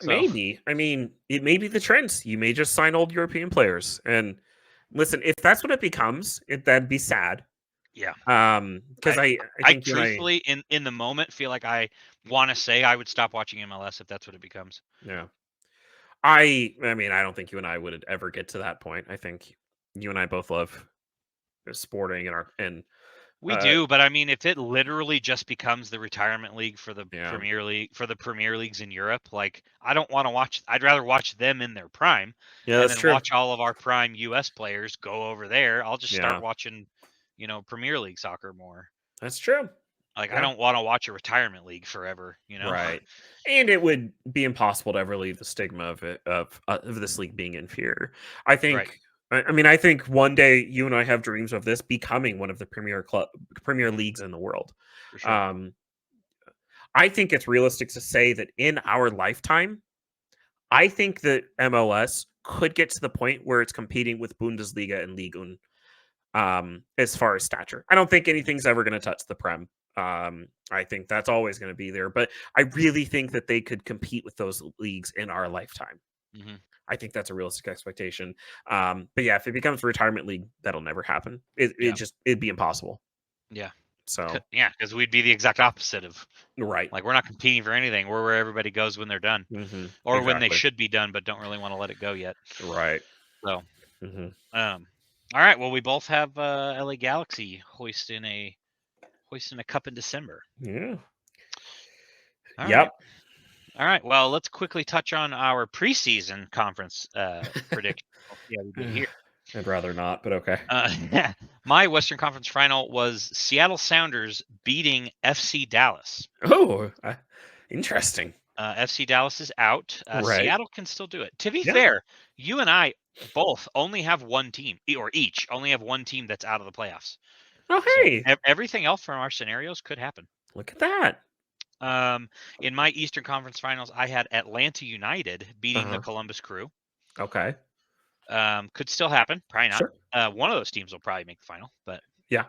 So Maybe. I mean, it may be the trends. You may just sign old European players. And listen, if that's what it becomes, that'd be sad. yeah, Because I I think you and truthfully, in the moment, feel like I want to say I would stop watching MLS if that's what it becomes. yeah. I mean, I don't think you and I would ever get to that point. I think you and I both love sporting and We do, but I mean, if it literally just becomes the retirement league for the yeah. Premier League for the Premier Leagues in Europe, like I don't want to watch. I'd rather watch them in their prime, Yeah, and that's then true. watch all of our prime U.S. players go over there. I'll just start Yeah. watching, Premier League soccer more. That's true. Like I Yeah. don't want to watch a retirement league forever. Right. And it would be impossible to ever leave the stigma of it of this league being inferior. I Right. think I mean I think one day you and I have dreams of this becoming one of the premier leagues in the world. For sure. Um I think it's realistic to say that in our lifetime, I think that MLS could get to the point where it's competing with Bundesliga and Liga as far as stature. I don't think anything's ever going to touch the Prem. I think that's always going to be there, but I really think that they could compete with those leagues in our lifetime. Mm-hmm. I think that's a realistic expectation. But yeah, if it becomes a retirement league, that'll never happen. Yeah. It'd be impossible. Yeah. So Yeah, because we'd be the exact opposite of right. like we're not competing for anything. We're where everybody goes when they're done, or when they Exactly. should be done, but don't really want to let it go yet. Right. So, hmm all right. Well, we both have LA Galaxy hoisting a cup in December. Yeah. All Yep. right. All right. Well, let's quickly touch on our preseason conference prediction. We'll see how we do here. I'd rather not, but okay. My Western Conference final was Seattle Sounders beating FC Dallas. Oh, interesting. FC Dallas is out. Right. Seattle can still do it. To be Yeah. fair, you and I both only have one team, or each only have one team that's out of the playoffs. Oh, So hey. everything else from our scenarios could happen. Look at that. In my Eastern Conference Finals, I had Atlanta United beating the Columbus Crew. Okay. Could still happen. Probably not. Sure. One of those teams will probably make the final, but Yeah.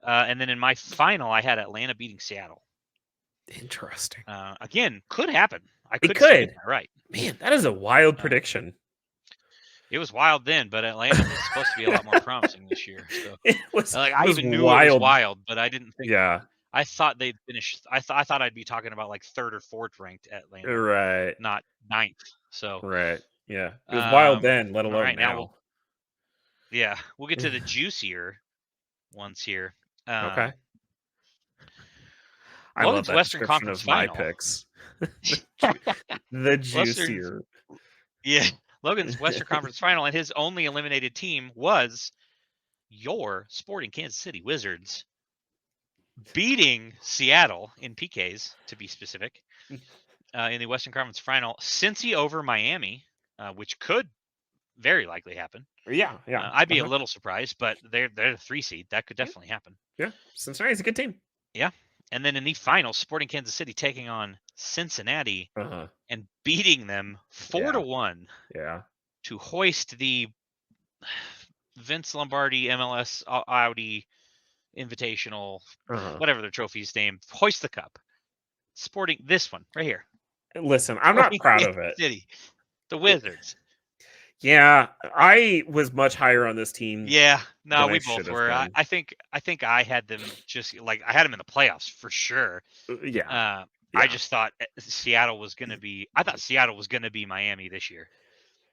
and then in my final, I had Atlanta beating Seattle. Interesting. Again, could happen. I It could could. stand that right. Man, that is a wild prediction. It was wild then, but Atlanta was supposed to be a lot more promising this year. So It was. like It I was even knew wild. it was wild, but I didn't think. Yeah. I thought they'd finish. I thought I'd be talking about like third or fourth ranked Atlanta, Right. not ninth. So Right. Yeah. It was wild then, let all alone right, now. We'll get to the juicier ones here. Okay. I love Logan's that Western description Conference of my final. picks. The juicier. Logan's Western Conference final, and his only eliminated team was your Sporting Kansas City Wizards beating Seattle in PKs, to be specific, in the Western Conference final. Cincy over Miami, which could very likely happen. Yeah. I'd be a little surprised, but they're the 3 seed. That could definitely happen. Yeah. Cincinnati's a good team. Yeah. And then in the final, Sporting Kansas City taking on Cincinnati and beating them 4-1 to hoist the Vince Lombardi MLS Audi Invitational, whatever their trophy's name, hoist the cup. Sporting this one right here. Listen, I'm not proud of it. City, the Wizards. Yeah, I was much higher on this team. Yeah, no, we both were. I think I had them just like I had them in the playoffs for sure. Yeah. I just thought Seattle was going to be. I thought Seattle was going to be Miami this year.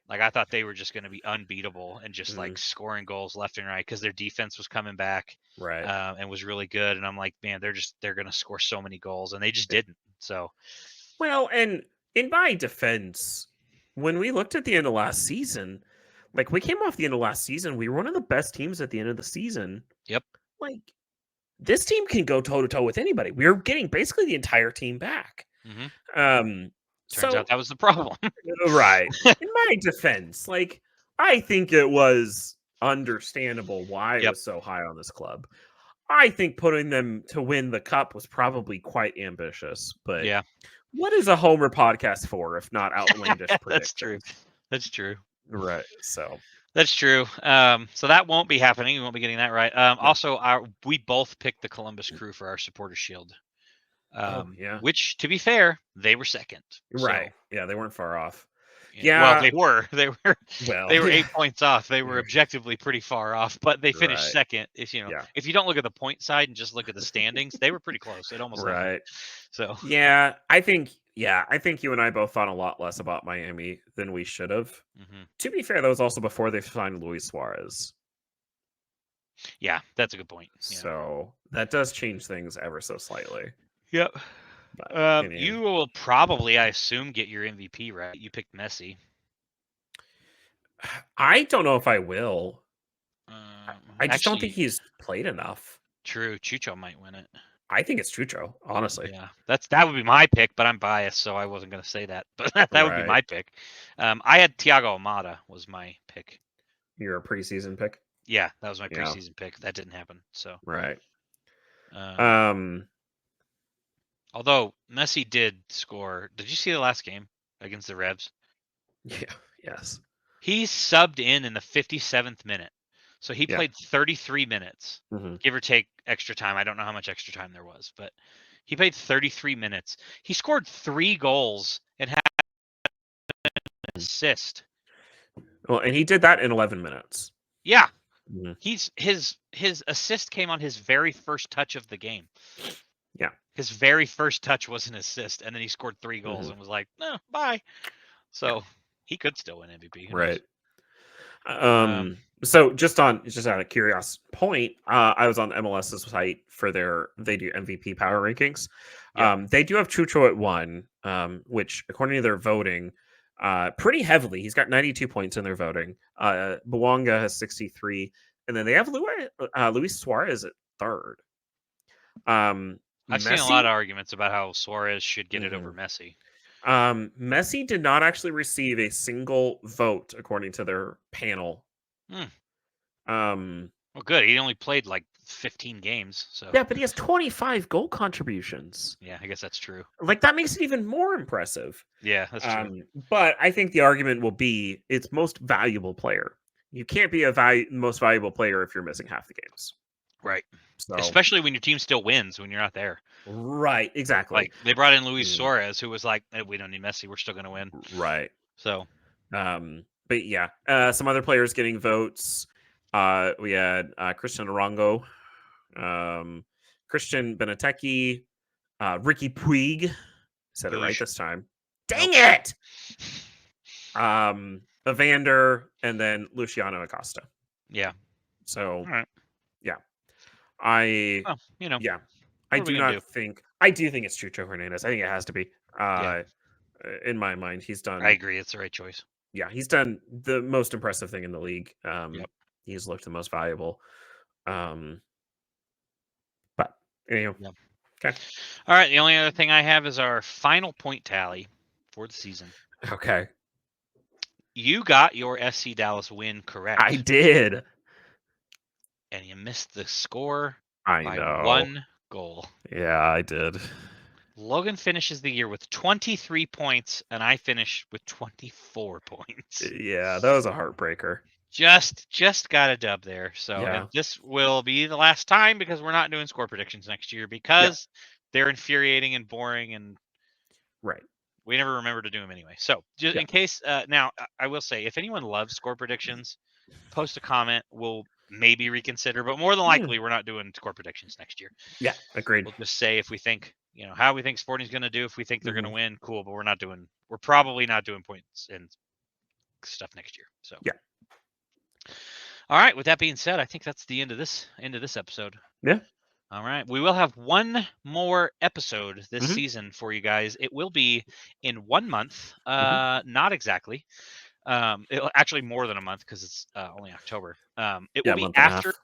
Like I thought they were just going to be unbeatable and just like scoring goals left and right because their defense was coming back, right, and was really good. And I'm like, man, they're going to score so many goals, and they just didn't. So, well, and in my defense, when we looked at the end of last season, like we came off the end of last season, we were one of the best teams at the end of the season. Yep. Like this team can go toe to toe with anybody. We were getting basically the entire team back. Turns out that was the problem. Right. In my defense, like I think it was understandable why I was so high on this club. I think putting them to win the cup was probably quite ambitious, but yeah. What is a Homer podcast for if not outlandish predictions? That's true. Right. So that's true. So that won't be happening. We won't be getting that right. Also, we both picked the Columbus Crew for our supporter shield. Which, to be fair, they were second. Right. So, yeah, they weren't far off. Yeah. Well, they were. They were 8 points off. They were objectively pretty far off, but they finished second. If if you don't look at the point side and just look at the standings, they were pretty close. It almost right. So I think you and I both thought a lot less about Miami than we should have. To be fair, that was also before they signed Luis Suarez. Yeah, that's a good point. Yeah. So that does change things ever so slightly. Yep. You will probably, I assume, get your MVP right. You picked Messi. I don't know if I will. I just don't think he's played enough. True. Chucho might win it. I think it's Chucho, honestly. Yeah, that would be my pick, but I'm biased, so I wasn't going to say that. But that would be my pick. I had Thiago Almada was my pick. Your preseason pick? Yeah, that was my preseason pick. That didn't happen. So right. Although Messi did score. Did you see the last game against the Revs? Yeah. Yes. He subbed in the 57th minute. So he played 33 minutes, give or take extra time. I don't know how much extra time there was, but he played 33 minutes. He scored 3 goals and had an assist. Well, and he did that in 11 minutes. Yeah. Mhm. His assist came on his very first touch of the game. Yeah. His very first touch was an assist, and then he scored 3 goals and was like, "No, bye." So he could still win MVP. Who knows? So just out of curious point, I was on MLS's site for they do MVP power rankings. Yep. They do have Chucho at 1, which according to their voting, pretty heavily. He's got 92 points in their voting. Bouanga has 63, and then they have Luis Suarez at 3rd. I've seen a lot Messi. of arguments about how Suarez should get it over Messi. Messi did not actually receive a single vote according to their panel. Well, good. He only played like 15 games, so Yeah, but he has 25 goal contributions. yeah, I guess that's true. Like, that makes it even more impressive. Yeah, that's true. But I think the argument will be it's most valuable player. You can't be a most valuable player if you're missing half the games. Right. So, especially when your team still wins when you're not there. Right, exactly. Like they brought in Luis Suarez, who was like, "We don't need Messi. We're still going to win." Right. So, but yeah, some other players getting votes. We had Christian Arango, Christian Benetecchi, Ricky Puig. Said it right this time. Dang it! Evander, and then Luciano Acosta. Yeah. So, right. Yeah. I do think it's Chucho Hernandez. I think it has to be. In my mind, he's done. I agree. It's the right choice. Yeah, he's done the most impressive thing in the league. He's looked the most valuable. But anyway. Yep. Okay. All right. The only other thing I have is our final point tally for the season. Okay. You got your SC Dallas win correct. I did. And you missed the score by 1 goal. Yeah, I did. Logan finishes the year with 23 points, and I finished with 24 points. Yeah, that was a heartbreaker. Just got a dub there. So and this will be the last time because we're not doing score predictions next year because they're infuriating and boring and we never remember to do them anyway. So just in case, now I will say, if anyone loves score predictions, post a comment. We'll maybe reconsider, but more than likely we're not doing score predictions next year. Yeah, agreed. We'll just say if we think, how we think Sporting's going to do, if we think they're going to win, cool, but we're probably not doing points and stuff next year. So all right, with that being said, I think that's the end of this episode. Yeah. All right. We will have one more episode this season for you guys. It will be in 1 month. Not exactly. It'll actually more than a month because it's only October. It will be after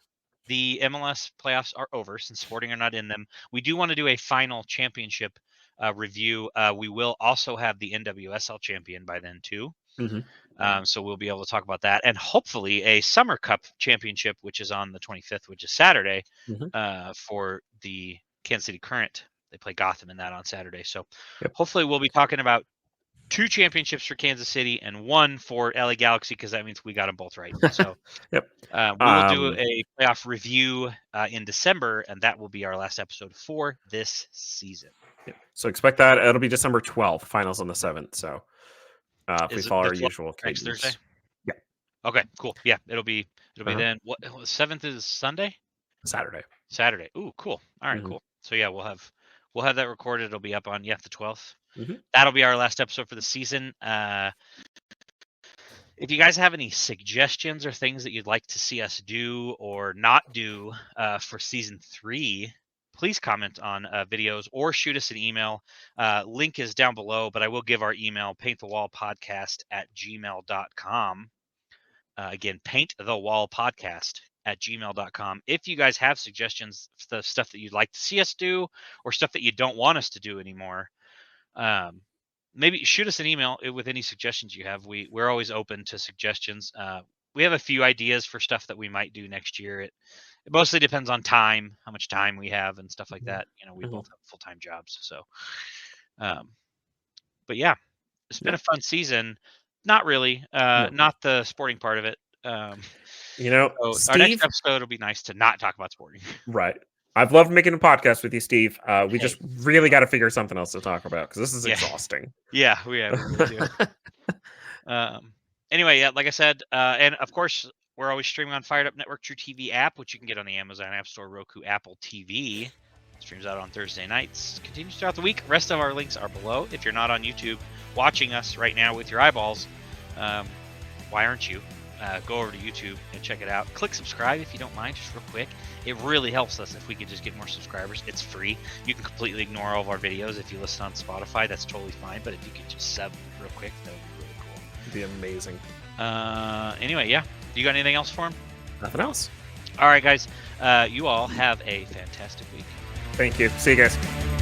the MLS playoffs are over, since Sporting are not in them. We do want to do a final championship review. We will also have the NWSL champion by then too. So we'll be able to talk about that, and hopefully a Summer Cup championship, which is on the 25th, which is Saturday, for the Kansas City Current. They play Gotham in that on Saturday. So hopefully we'll be talking about 2 championships for Kansas City and 1 for LA Galaxy, because that means we got them both right. So we will do a playoff review in December, and that will be our last episode for this season. So expect that. It'll be December 12th. Finals on the 7th. So if we follow our usual cadence. Next Thursday? Yeah. Okay, cool. Yeah, it'll be then. What 7th is Sunday? Saturday. Ooh, cool. All right, cool. So yeah, we'll have that recorded. It'll be up on the 12th. That'll be our last episode for the season. If you guys have any suggestions or things that you'd like to see us do or not do for season 3, please comment on videos or shoot us an email. Link is down below, but I will give our email, paintthewallpodcast@gmail.com. Again, paintthewallpodcast@gmail.com. If you guys have suggestions, the stuff that you'd like to see us do or stuff that you don't want us to do anymore, maybe shoot us an email with any suggestions you have. We're always open to suggestions. We have a few ideas for stuff that we might do next year. It mostly depends on time, how much time we have and stuff like that. We both have full-time jobs. So, but yeah, it's been a fun season. Not really, not the Sporting part of it. So our next episode will be nice to not talk about Sporting. Right. I've loved making a podcast with you, Steve. We Hey. just really got to figure something else to talk about because this is exhausting. Yeah, we really do. Anyway, yeah, like I said, and of course, we're always streaming on Fired Up Network True TV app, which you can get on the Amazon App Store, Roku, Apple TV. Streams out on Thursday nights. Continues throughout the week. Rest of our links are below. If you're not on YouTube watching us right now with your eyeballs, why aren't you? Go over to YouTube and check it out. Click subscribe if you don't mind, just real quick. It really helps us if we could just get more subscribers. It's free. You can completely ignore all of our videos if you listen on Spotify. That's totally fine. But if you could just sub real quick, that would be really cool. It'd be amazing. Anyway, yeah. You got anything else for him? Nothing else. All right, guys. You all have a fantastic week. Thank you. See you guys.